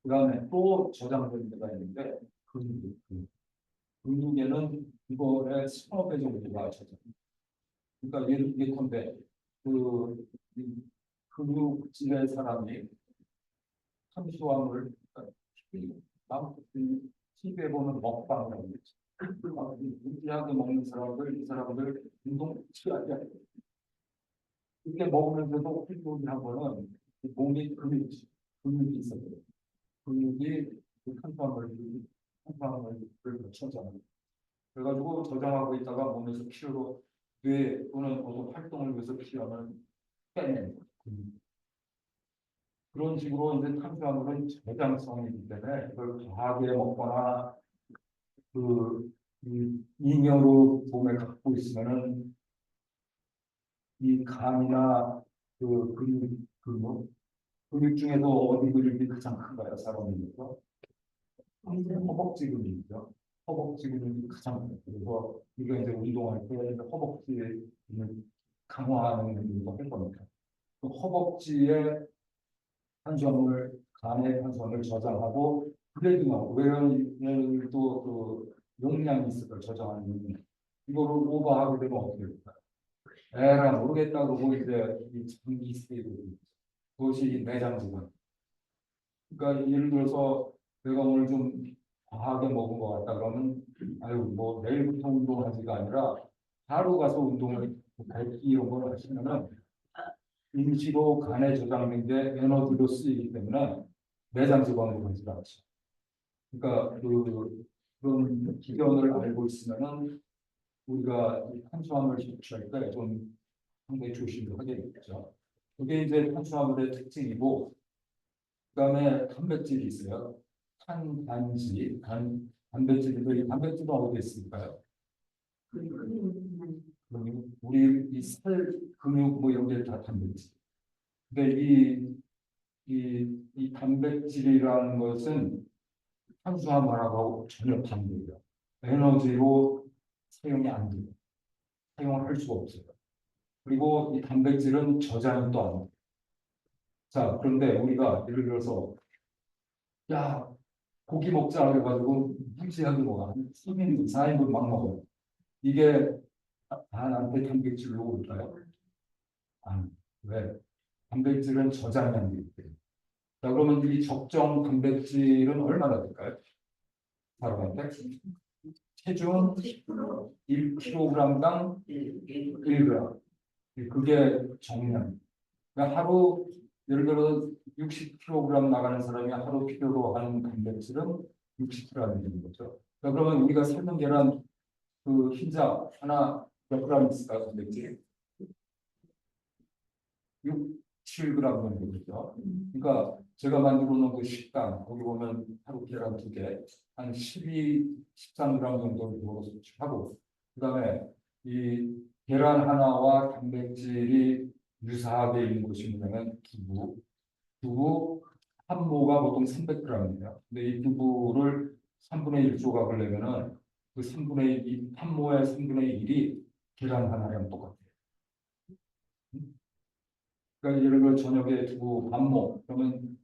그다음에 또 저장되는 데가 있는데 근육에는 이거의 10배 정도가 저장. 그러니까 예컨대 이 근육질의 사람이 탄수화물 TV에 보는 먹방이라고 있죠. 무지하게 먹는 사람들, 이 사람들 운동 취하지 않아요. 이렇게 먹으면서도 운동을 하고는 몸이 근육이 있어요. 근육이 탄수화물을 저장해요. 그래가지고 저장하고 있다가 몸에서 필요로 뇌 또는 어떤 활동을 위해서 필요하면 빼내는 거예요. 그런 식으로 이제 탄수화물은 저장성이기 때문에 이걸 과하게 먹거나 잉여로 몸에 갖고 있으면은 이 간이나 근육 중에도 어디 근육이 가장 큰가요? 사람이니까 허벅지 근육이죠. 허벅지 근육이 가장 커요. 그래서 이거 이제 운동할 때 허벅지를 강화하는 운동을 할 겁니다. 그 허벅지에 간에 탄수화물을 저장하고 그래도 왜냐면 또 용량이 있을 걸 저장하는 용량. 이거를 오버하게 되면 어떻게 될까요? 에라 모르겠다 그러고 이제 이 장기 스테이블 그것이 내장지방. 그러니까 예를 들어서 내가 오늘 좀 과하게 먹은 것 같다 그러면 아유 뭐 내일부터 운동하지가 아니라 하루 가서 운동을 걷기 이런 걸 하시면은 임시로 간에 저장된 게 에너지로 쓰이기 때문에 내장 지방으로 가지 않죠. 그러니까 그런 기전을 알고 있으면은 우리가 이 탄수화물 섭취할 때 좀 상당히 조심을 하게 되겠죠. 그게 이제 탄수화물의 특징이고, 그다음에 단백질이 있어요. 단백질도 이 단백질은 어디에 있을까요? 우리 이 살, 근육 뭐 이런 게 다 단백질. 근데 이 단백질이라는 것은 탄수화물하고 전혀 반대예요. 에너지로 사용이 안 돼요. 사용을 할 수가 없어요. 그리고 이 단백질은 저장이 또 안 돼요. 자, 그런데 우리가 예를 들어서 야 고기 먹자 그래가지고 무지하게 먹어. 3인, 4인분 막 먹어요. 이게 나한테 단백질로 올까요? 아니, 왜? 단백질은 저장이 안 되기 때문에. 자, 그러면 이 적정 단백질은 얼마나 될까요? 사람한테 체중 1kg당 1g. 그게 정량. 그러니까 하루 예를 들어 60kg 나가는 사람이 하루 필요로 하는 단백질은 60g이 되는 거죠. 그러니까 그러면 우리가 삶은 계란 흰자 하나 몇 그램 있을까요? 단백질? 6, 7g 정도 되죠. 그러니까 제가 만들어 놓은 그 식단 거기 보면 하루 계란 2개 한 13g 정도 먹어서 섭취하고 그다음에 이 계란 하나와 단백질이 유사하게 있는 것이 뭐냐면 두부 한 모가 보통 300g입니다. 근데 이 두부를 3분의 1 조각을 내면은 그 3분의 1, 한 모의 3분의 1이 계란 하나랑 똑같아요. 그러니까 예를 들어 저녁에 두부 반 모, 그러면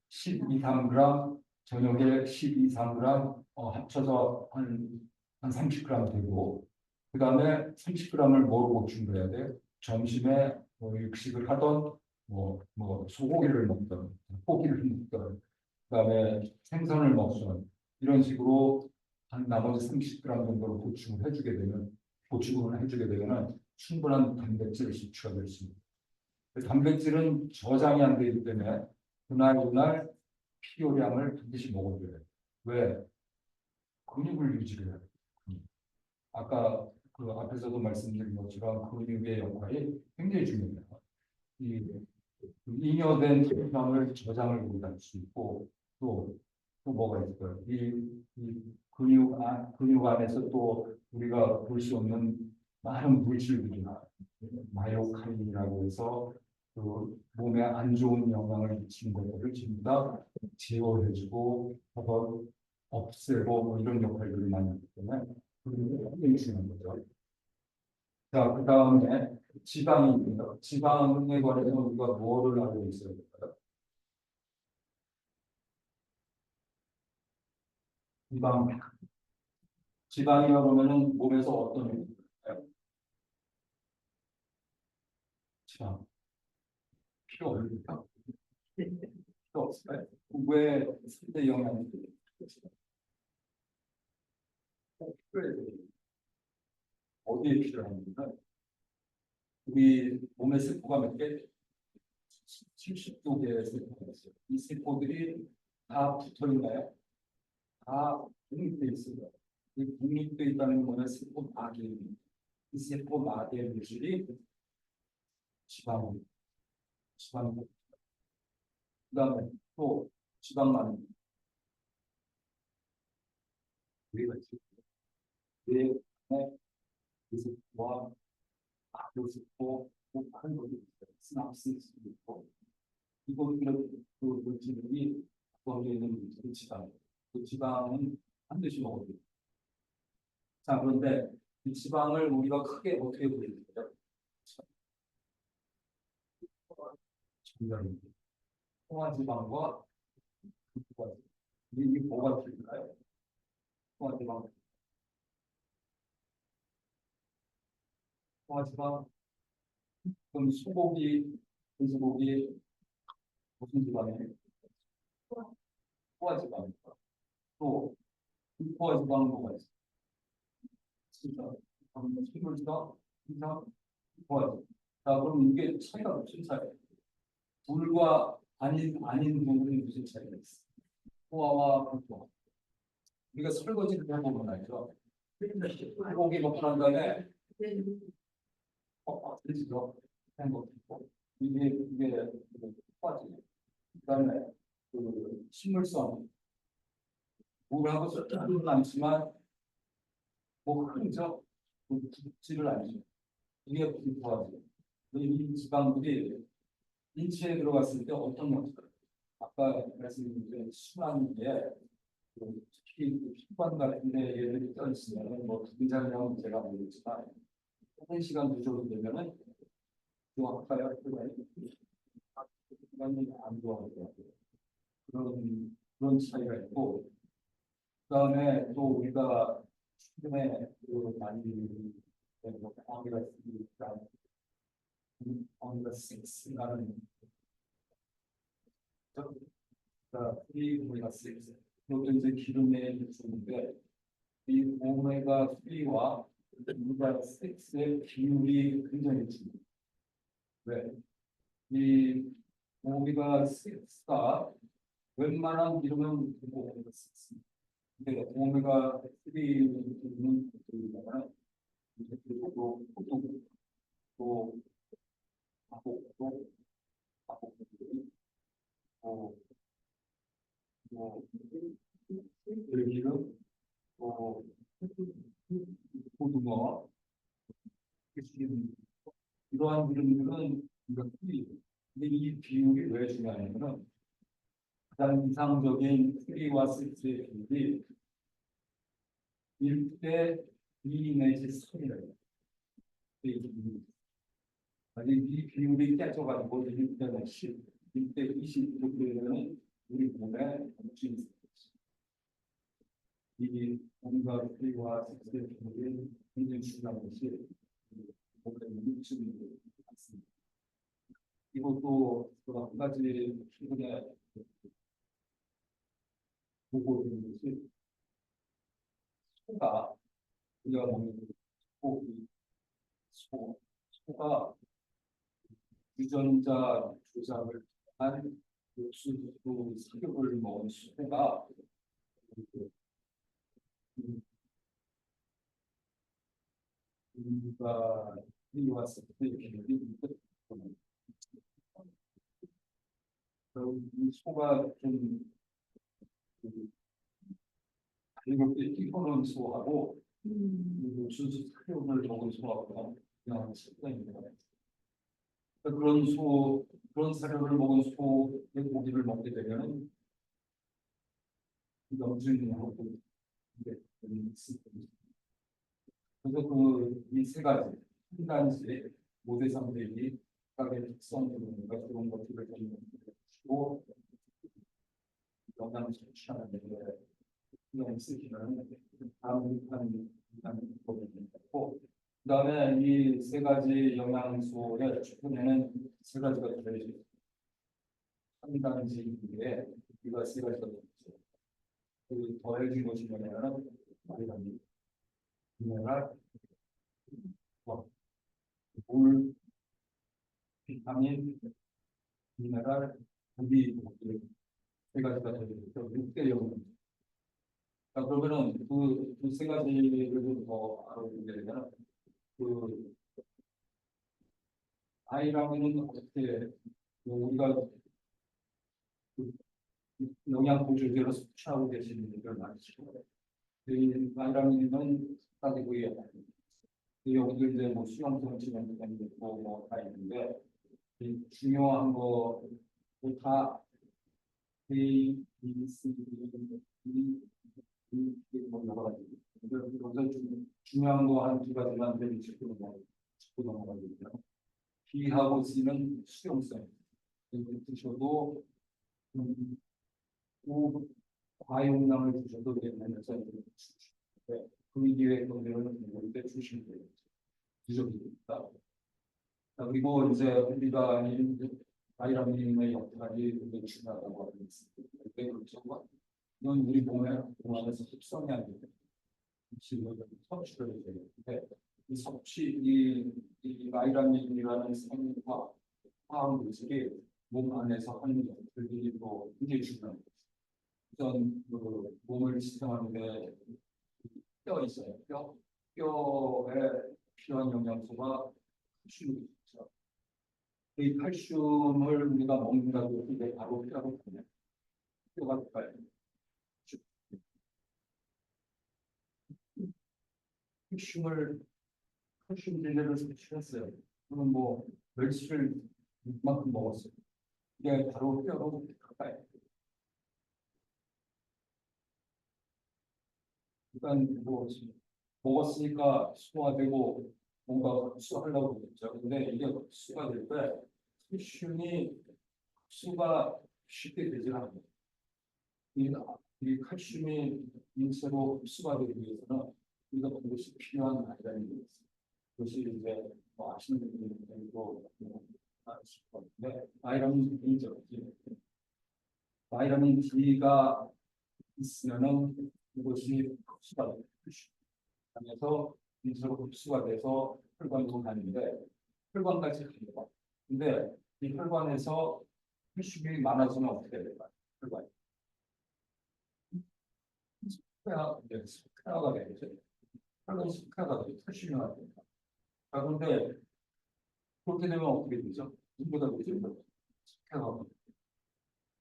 12, 3g, 저녁에 12, 3g 합쳐서 한 30g 되고 그 다음에 30g을 뭐로 보충해야 돼요? 점심에 육식을 하던 소고기를 먹던 고기를 먹던 그다음에 생선을 먹던 이런 식으로 한 나머지 30g 정도를 보충을 해주게 되면 충분한 단백질 섭취가 될 수 있습니다. 단백질은 저장이 안 되기 때문에 그날 필요량을 반드시 먹어줘야 돼요. 왜? 근육을 유지해야 돼요. 아까 그 앞에서도 말씀드린 것처럼 근육의 역할이 굉장히 중요해요. 잉여된 탄수화물 저장을 우리가 할 수 있고 또 뭐가 있을까요? 이 근육 안에서 또 우리가 볼 수 없는 많은 물질들이 마이오카인이라고 해서 그 몸에 안 좋은 영향을 미치는 것들을 전부 다 제어해주고 없애고 뭐 이런 역할들이 많이 있기 때문에 굉장히 중요한 거죠. 자, 그 다음에 지방이 있고요. 지방에 관해서 우리가 뭐를 알고 있어야 될까요? 지방. 지방이라고 하면은 몸에서 어떤 일일까요? 지방. 필요 없습니까? 필요 없을까요? 왜 3대 영양이 꼭 필요해요? 어디에 필요합니까? 우리 몸의 세포가 몇 개? 70조 개의 세포가 있어요. 이 세포들이 다 붙어 있나요? 다 독립돼 있어요. 이 독립돼 있다는 거는 세포 막이 이 세포 막의 물질이 지방, 지방. 그다음에 또 지방만 우리가 뇌 안에 세포와 세포, 한 것이 있어요. 스납시스도 있고 이것들은 그 물질이 거기에 있는 물질이 지방. 그 지방은 반드시 먹어야 돼요. 자, 그런데 이 지방을 우리가 크게 어떻게 보여줄까요? 정렬입니다. 소화지방과 부화지방. 이게 뭐가 틀릴까요? 소화지방, 소화지방. 그럼 소고기, 돼지고기 무슨 지방이에요? 소화지방입니다. 또 불포화지방 뭐가 있어요? 진짜 식물지방, 인상, 불포화지방. 자, 그럼 이게 차이가 무슨 차이예요? 불과 아닌 부분이 무슨 차이가 있어요? 소화와 불포화. 우리가 설거지를 해보면 알죠. 소고기 먹고 난 다음에 그렇죠. 행복했고 이게 빠지. 그다음에 그 식물성 물하고 섞이는 않지만 뭐 흔적 붙지를 않죠. 이게 불포화지. 이 지방들이 인체에 들어갔을 때 어떤 역할? 아까 말씀드린 순환 게 특히 피관 같은 데 예를 들면 뭐 등장이라고 제가 모르지만 한 시간 부족이 되면은 그 아까요 시간이 안 좋아하더라고요. 그런 차이가 있고 그다음에 또 우리가 최근에 그 많이 오메가 3가 오메가 6라는 프리 오메가 6 이것도 이제 기름에 있는데 이 오메가 3와 오메가 6의 비율이 굉장히 중요해요. 왜? 이 오메가 6가 웬만한 기름은 오메가 6. 근데 오메가 3는 또 또 기름 또 고등어 이러한 기름들은 근데 이 비율이 왜 중요하냐면 가장 이상적인 3와 6의 비율이 1대 2 내지 3이래요. 아니 이 비율이 깨져가지고 1대 10, 1대 20 이렇게 되면 우리 몸에 움직임이 있습니다. 이 오메가 3와 6의 비율이 굉장히 중요한 것이 몸에 움직임이 많습니다. 이것도 한 가지 최근에 보고 있는 것이 소가 우리가 먹는 소고기, 소가 유전자 조작을 한 옥수수 사육을 먹은 소가 우리가 해왔을 때 비율이 이 소가 좀 일곱개 끼고는 소하고 옥수수 사육을 먹은 소하고 그냥 식단입니다. 그런 사료를 먹은 소의 고기를 먹게 되면 염증하고 이게 있습니다. 그래서 그 이 세 가지 한 가지 모대상 대비 각의 특성들과 그런 것들을 전고 영양을 섭취하는 데 신경 쓰시면 다음 법이 있고 그다음에 이 세 가지 영양소의 최근에는 세 가지가 들어있습니다. 한 가지인데 이가 세 가지가 들어있어요. 그 더해진 것이 뭐냐면 바이타민, 미네랄, 물, 비타민, 미네랄, 고기 세 가지가 들어있어요. 6대 영양. 그러면은 그 세 가지를 좀 더 알아보게 되면 그 아이라면은 어떻게 우리가 그 영양 보조제로 섭취하고 계시는 분들 많으시고 이 아이라면은 딱이고요. 여기도 이제 뭐 수용성 질환이 있고 뭐 다 있는데 이 중요한 거다 A, B, C, D, 뭐 여러 가지. 그래서 중요한 거 한 두 가지만 좀 짚고 넘어가겠고요. B하고 C는 수용성. 드셔도 과용량을 드셔도 되면서 그 기회에 그들은 때 주시면 돼요. 드셔도 됩니다. 그리고 이제 우리가 바이라민의 역할이 굉장히 중요하다고 하고 있습니다. 그렇죠. 이건 우리 몸안에서 흡성이 안 되고 지금 섭취를 해야 되는데 이 이 바이라민이라는 화학 물질이 몸 안에서 하는 것들이 또 굉장히 중요합니다. 우선 그 몸을 지탱하는데 뼈 있어요. 뼈에 필요한 영양소가 칼슘이 있죠. 이 칼슘을 우리가 먹는다고 이게 바로 필요하거든요. 뼈가 빨리 칼슘 제제를 섭취했어요. 그러면 뭐 멸치를 이만큼 먹었어요. 이게 바로 뼈로 가까이. 일단 뭐 먹었으니까 소화되고 뭔가 흡수하려고 그랬죠. 근데 이게 흡수가 될 때 칼슘이 흡수가 쉽게 되질 않아요. 이 칼슘이 인체로 흡수가 되기 위해서는 우리가 그것이 필요한 아이라는 게 있어요. 그것이 이제 뭐 아시는 분들도 아실 건데 바이타민 D죠. 바이타민 D가 있으면은 이것이 흡수가 돼요. 그래서 인체로 흡수가 돼서 혈관으로 가는데 혈관까지 갑니다. 근데 이 혈관에서 칼슘이 많아지면 어떻게 될까요? 혈관. 스퀘어가 되겠죠. 혈관 스퀘어가 되죠. 칼슘이 많아집니다. 그런데 그렇게 되면 어떻게 되죠? 눈보다 못해요. 스퀘어가.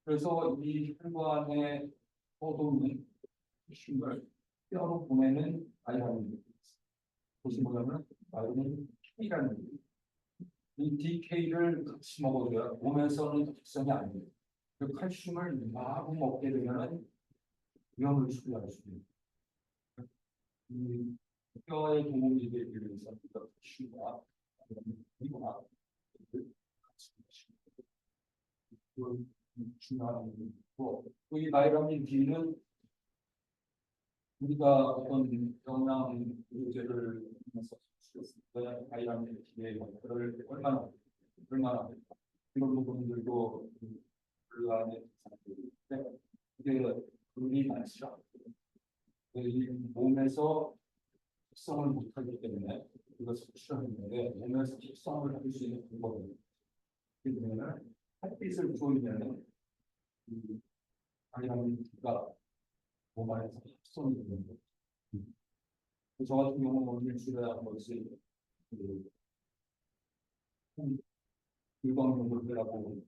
그래서 이 혈관에 떠도는 칼슘을 뼈로 보내는 바이라민이 그것이 뭐냐면 바이라민 K라는 이 DK를 같이 먹어줘야 몸에서는 특성이 아닙니다. 그 칼슘을 마구 먹게 되면 위험을 초래할 수 있습니다. 이 뼈에 도움이 되기 위해서 칼슘과 이거와 같이 그건 중요한 거고 이 바이타민 D는 우리가 어떤 영양 요제를 섭취했을 때 바이타민 D의 역할을 얼마나 이런 부분들도 그 안에 있는데 이게 그리 많지 않고 이 몸에서 흡성을 못하기 때문에 이것을 섭취하는데 몸에서 흡성을 할 수 있는 방법은 그러면 햇빛을 보이면 바이타민 D가 몸 안에서 흡성이 되는 거죠. 저 같은 경우는 일주일에 한 번씩 일광욕을 하고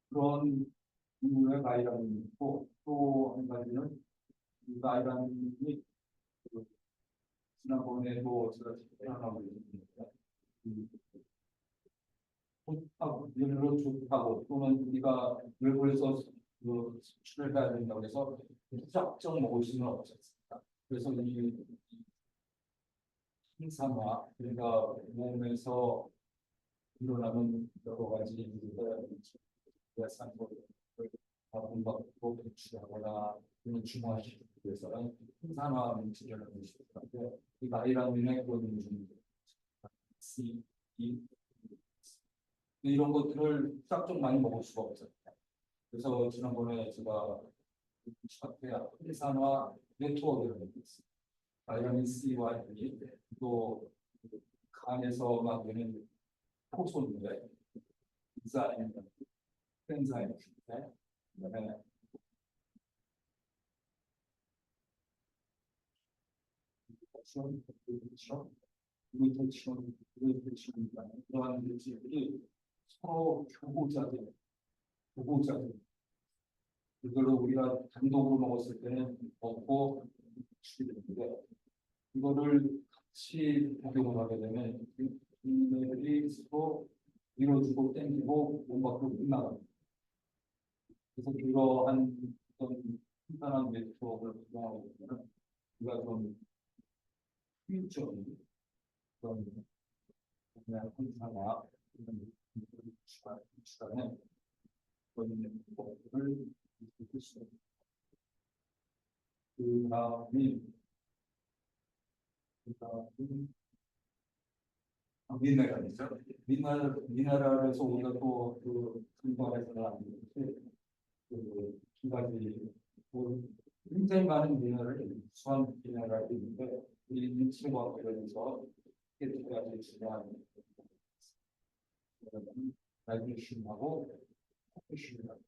그런 이유의 바이라민이 있고 또 한 가지는 이 바이라민이 지난번에도 제가 태어나고 있는데 별로 좋다고 또는 우리가 외부에서 수출을 해야 된다고 해서 무작정 먹을 수는 없지 않습니까? 그래서 이 항산화 그러니까 몸에서 일어나는 여러 가지 산소를 분박하고 배출하거나 또는 중화시키기 위해서는 항산화 물질을 하는 것인데 이 바이라민의 그런 중입니다. C, E 이런 것들을 싹좀 많이 먹을 수가 없어요. 그래서 지난번에 제가 앞에 항산화 네트워크를 했습니다. 바이타민 C와 E 또 간에서 만드는 효소인데 엔자임, 엔자임, 그다음에 글루테치온 이러한 물질들이 서로 교보자들 이걸로 우리가 단독으로 먹었을 때는 먹고 추출되는데 이거를 같이 복용을 하게 되면 이들이 서로 밀어주고 땡기고 몸 밖으로 못 나갑니다. 그래서 이러한 어떤 간단한 네트워크를 구성하고 있는 우리가 좀 효율적인 그런 그냥 항상화 이런 추가는 그런 네트워크를 이룰 수 있습니다. 미네랄이죠. 미네랄에서 우리가 또그 분과해서는 안 되는데 그두 가지 굉장히 많은 미네랄이 수한 미네랄이 있는데 이 인체과 관련해서 두 가지 중요한 마그네슘하고 포타슘이라고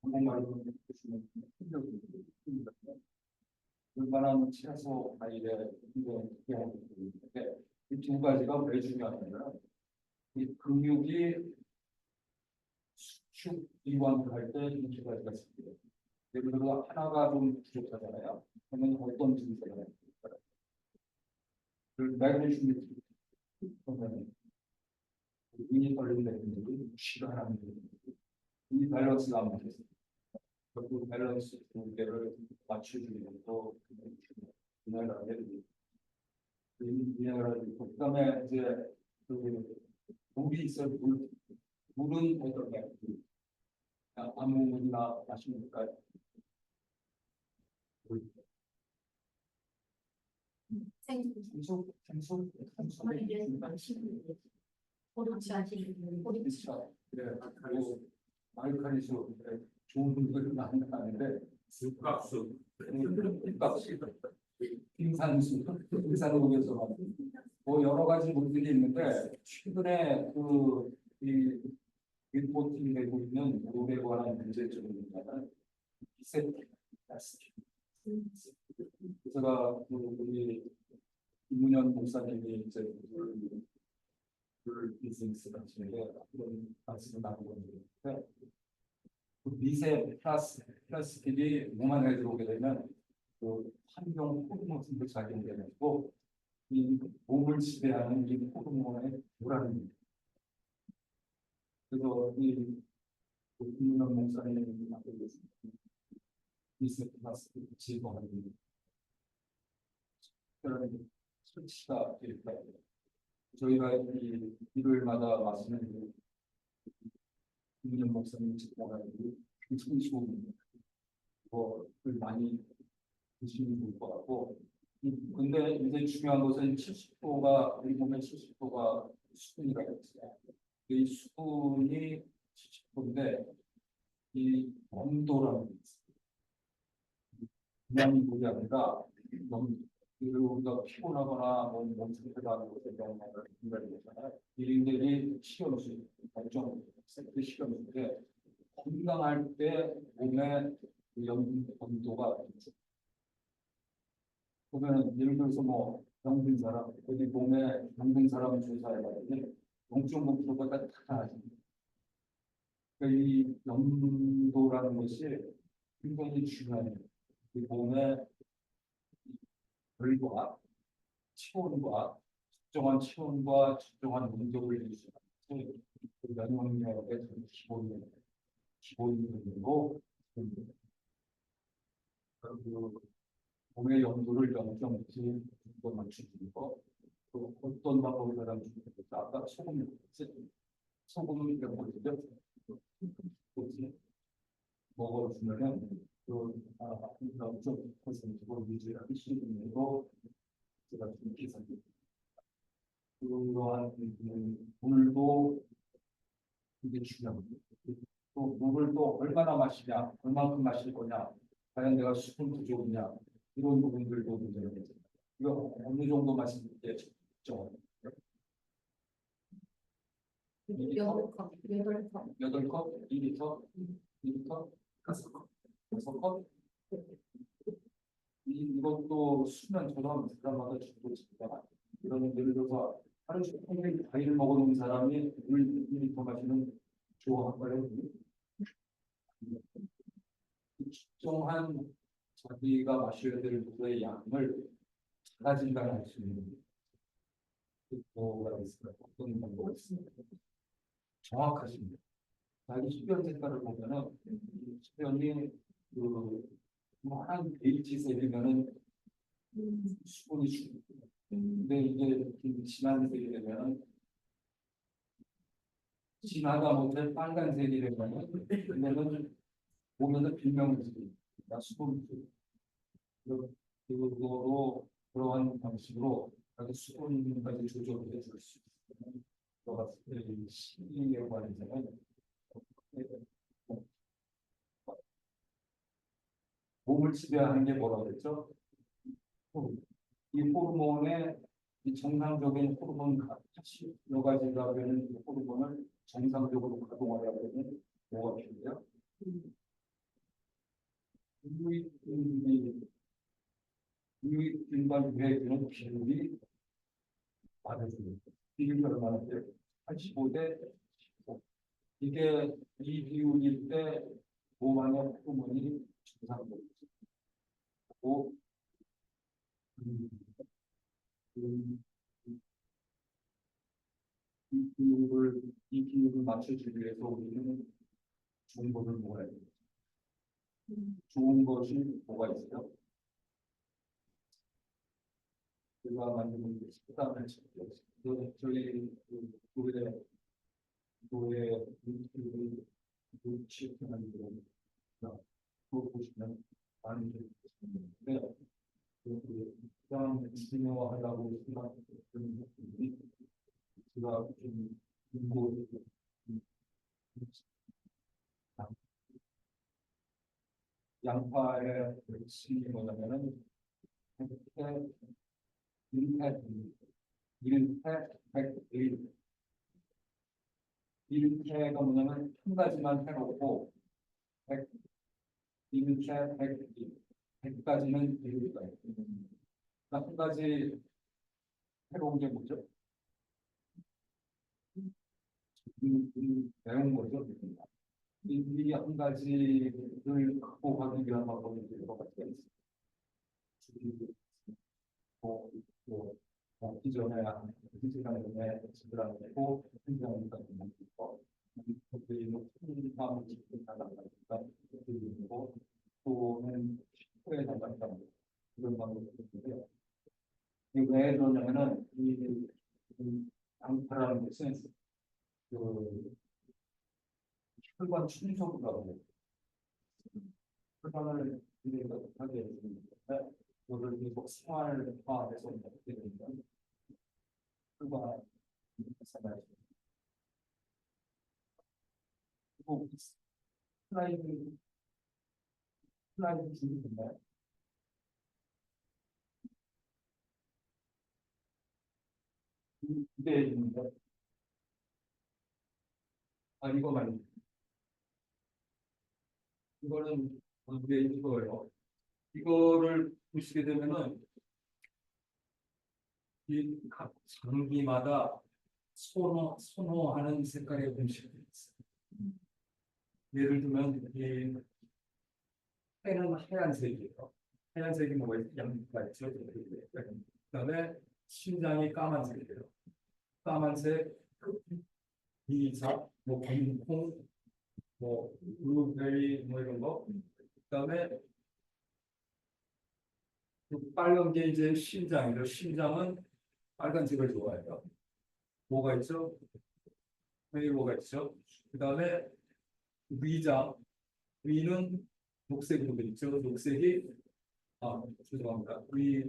한국말로 포타슘은 얼마나 채소 과일에 필요한 것들인데 이 두 가지가 왜 중요하냐면 이 근육이 수축 이완을 할 때 이 두 가지가 있습니다. 예를 들어 하나가 좀 부족하잖아요. 그러면 어떤 증세가 나타날까요? 그 마그네슘이 그러면 눈이 떨린다는 분들이 쉬가 하는 분들이 이 밸런스가 안 맞습니다. 그 밸런스 두 개를 맞춰주는 것도 분야를 알게 됩니다. 그다음에 이제 그 물이 있어요. 물은 어떨까요? 아무 물이나 마시면 될까요? 생수. 그렇죠. 그래. 그리고 마이카리수 좋은 분들이 많은데 값수, 빙산옥에서 뭐 여러 가지 물들이 있는데 최근에 그이 리포팅이 되고 있는 물에 관한 문제점은 미세플라스틱. 제가 우리 김문현 목사님이 이제 물 비즈니스 같은데 그런 말씀을 나누고 있는데 그 미세 플라스틱이 몸 안에 들어오게 되면 그 환경 호르몬을 작용되고 이 몸을 지배하는 이 호르몬의 불안입니다. 그래서 이 김문현 목사님이 만들고 있습니다. 미세 플라스틱 제거하는 그런 설치가 될까요? 저희가 이 일요일마다 마시는 김문현 목사님 직관하고 굉장히 좋은 거를 많이 드시는 것 같고 근데 이제 중요한 것은 70도가 우리 몸에 70도가 수분이가 있어요. 이 수분이 70도인데 이 온도라는 게 있어요. 그냥 물이 아니라 너무 우리가 피곤하거나 몸 상태가 안 좋을 때 영향을 준비하잖아요. 이들이 시험수, 결정 세트 시험수인데 건강할 때 몸의 온도가 보면 예를 들어서 뭐 병든 사람, 어디 몸에 병든 사람 조사해봤더니 0.5%가 다 나타나집니다. 그러니까 이 염도라는 것이 굉장히 중요한 이 몸의 결과, 체온과 특정한 체온과 특정한 온도를 유지하는 면역력의 기본이고 그리고 몸의 염도를 0.5 정도 맞추고 또 어떤 방법을 가장 중요해서 아까 소금을 먹거든요. 먹어주면은 그 0.5%로 유지하기 쉬운데도 제가 좀 계산합니다. 그러한 물도 이게 중요합니다. 또 물을 또 얼마나 마시냐, 얼마큼 마실 거냐, 과연 내가 수분 부족이냐 이런 부분들도 문제가 되죠. 이거 어느 정도 마시는 게 적정? 8컵, 8컵. 8컵, 2리터, 2리터, 5컵, 6컵. 이것도 수면처럼 사람마다 주도집니다. 이런 예를 들어서 하루 종일 과일 먹어놓은 사람이 물 2리터 마시는 좋아할까요? 특정한 자기가 마셔야 될 물의 양을 자가 진단할 수 있는 뭐가 있을까요? 어떤 방법이 있습니까? 정확하십니다. 자기 수변 색깔을 보면은 수변이 한 베이지색이면은 수분이 죽습니다. 근데 이제 진한 색이 되면 진하다 못해 빨간색이 되면은 그러면은 보면은 bil명색입니다. 수분색. 그거로 그러한 방식으로 아주 수분까지 조절해 줄 수 있는 것 같은 시기에 관해서는 몸을 지배하는 게 뭐라고 그랬죠? 이 호르몬의 이 정상적인 호르몬 같이 여러 가지가 되는 이 호르몬을 정상적으로 가동하려면 뭐가 필요해요? 유익균과 유해균은 비율이 맞아줍니다. 비율이 얼마나 돼요? 85대 15. 이게 이 비율일 때 몸 안의 호르몬이 정상적이고 이 비율을 맞춰주기 위해서 우리는 좋은 것을 먹어야 됩니다. 좋은 것이 뭐가 있어요? 제가 만든 식단을 저희 교회 유튜브 유치하는 거 보시면 많이 있는데 식단 중요하다고 생각하는 분들이 제가 좀 공부 양파의 핵심이 뭐냐면은 일패가 뭐냐면 한 가지만 해놓고 1패 100가지는 일일까요? 한 가지 해놓은 게 뭐죠? 배운 거죠. 이 한 가지를 극복하기 위한 방법이 여러 가지가 있습니다. 기존에 시간에 집을 하고 현장을 가지고 그들이 높은 마음을 짓고 나가니까 그리고 또는 후에 나간다 이런 방법이 있는데요. 왜 그러냐면은 이 양파라는 것은 그 혈관 충족이라고 혈관을 하게 되는데 그거를 계속 생활화해서 먹게 되면 혈관 생활 그리고 슬라이드 중인가요? 이게 있는데 이거 말입니다. 이거는 이게 이거예요. 이거를 보시게 되면은 이 각 장기마다 선호하는 색깔의 음식이 있어요. 예를 들면 이 해는 하얀색이에요. 하얀색이 뭐가 있어요? 양파 있죠. 그다음에 심장이 까만색이에요. 까만색, 비사, 뭐 건콩, 뭐 블루베리 뭐 이런 거. 그다음에 그 빨간 게 이제 심장이죠. 심장은 빨간색을 좋아해요. 뭐가 있죠? 뭐가 있죠? 그다음에 위장, 위는 녹색으로 돼 있죠. 녹색이 죄송합니다. 위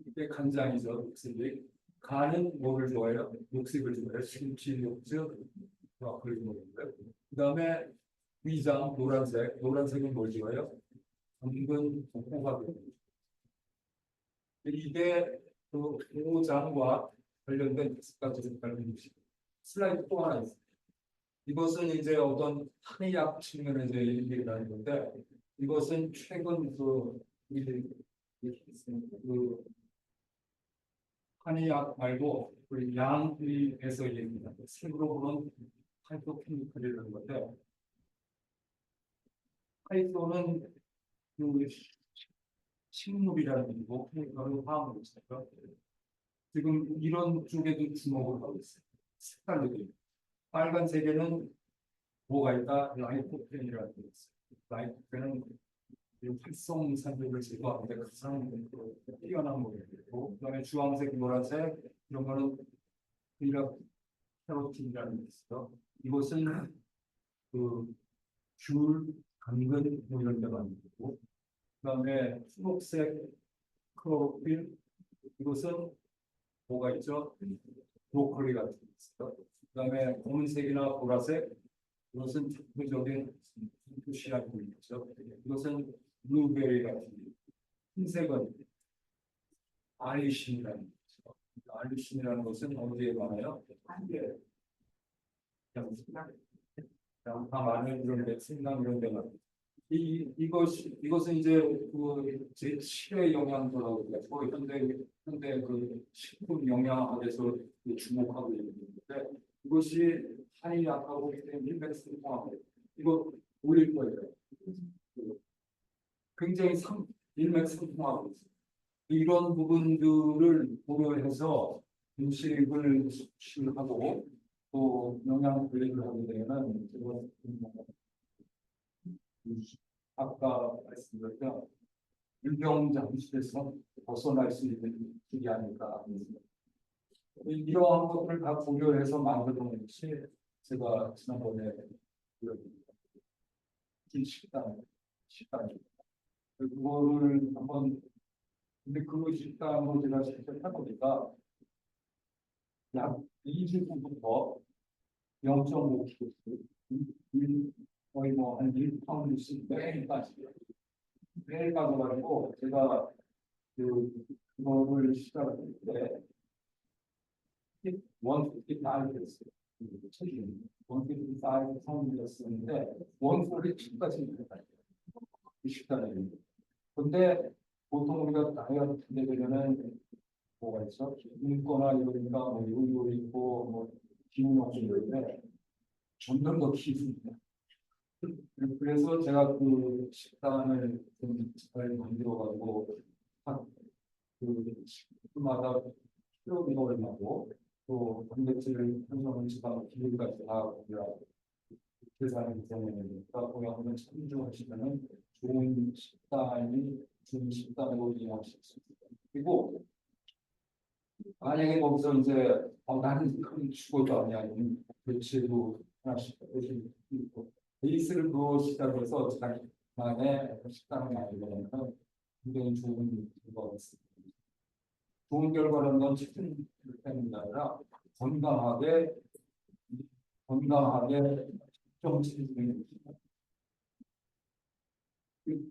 이게 간장이죠. 녹색이. 간은 뭐를 좋아해요? 녹색을 좋아해요. 시금치, 녹즙, 브로콜리 먹는데. 그다음에 위장 노란색. 노란색은 뭘 좋아해요? 당근, 호박을. 이게 그 오장과 관련된 다섯 가지 색깔의 음식. 슬라이드 또 하나 있습니다. 이것은 이제 어떤 한의학 측면에서 얘기를 하는 건데, 이것은 최근 그 한의학 말고 우리 양의에서 얘기합니다. 색으로 보는 파이토케미컬이라는 건데, 파이토는 그 식물이라는 얘기고, 케미컬은 화학물이잖아요. 지금 이런 쪽에도 주목을 하고 있어요. 색깔로. 빨간색에는 뭐가 있다? 라이코펜이라는 게 있어요. 라이코펜은 활성산소를 제거하는데 가장 뛰어난 모델이고, 그다음에 주황색, 노란색 이런 거는 베이타 캐로틴이라는 게 있어요. 이것은 귤, 당근 뭐 이런 데가 있고, 그다음에 초록색 클로로필 이것은 뭐가 있죠? 브로콜리 같은 게 있어요. 그다음에 검은색이나 보라색 이것은 대표적인 표시라고 있죠. 이것은 블루베리 같은 게. 흰색은 알리신이라는 거죠. 알리신이라는 것은 어디에 많아요? 예. 양파, 마늘 이런 데, 생강 이런 데가. 이것은 이제 그 제7의 영양소라고 그래서 현대 그 식품 영양학에서 주목하고 있는 건데, 이것이 한의학하고 일맥상통하고 포함해요. 이거 올릴 거예요. 굉장히 일맥상통하고 있어요. 이런 부분들을 고려해서 음식을 섭취하고 또 영양 관리를 하게 되면 아까 말씀드렸던 유병 잠수에서 벗어날 수 있는 길이 아닐까 합니다. 이러한 것들을 다 고려해서 만들어낸 것이 제가 지난번에 식단입니다. 그거를 한번 근데 그 식단으로 제가 실제 해보니까 약 2주부터 0.5kg 거의 뭐한 1파운드씩 매일 빠지고요. 매일 빠져가지고 제가 그거를 시작할 때 155였어요. 체중이 155 성이었었는데 147까지 그 식단을. 근데 보통 우리가 다이어트 되면은 뭐가 있어? 굶거나 이러니까 뭐 요요 있고 뭐 기운 없고 이러는데 점점 더 기분이야. 그래서 제가 그 식단을 좀 잘 만들어가지고 그 식구마다 필요비가 얼마고 또 단백질, 탄수화물, 지방, 기름까지 다 우리가 계산하기 때문에 거기 한번 참조하시면은 좋은 식단으로 이용하실 수 있습니다. 그리고 만약에 거기서 이제 나는 큰 죽어도 아니야 며칠도 하나씩 있고 베이스를 그거 시작해서 자기만의 식단을 만들면 굉장히 좋은 결과가 있습니다. 좋은 결과라는 건 치킨 때문이 아니라 건강하게 정치적인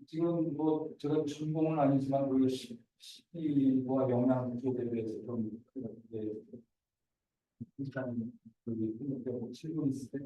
지금 뭐 제가 전공은 아니지만 그 식이와 영양 쪽에 대해서 좀 일단 그 질문 있을 때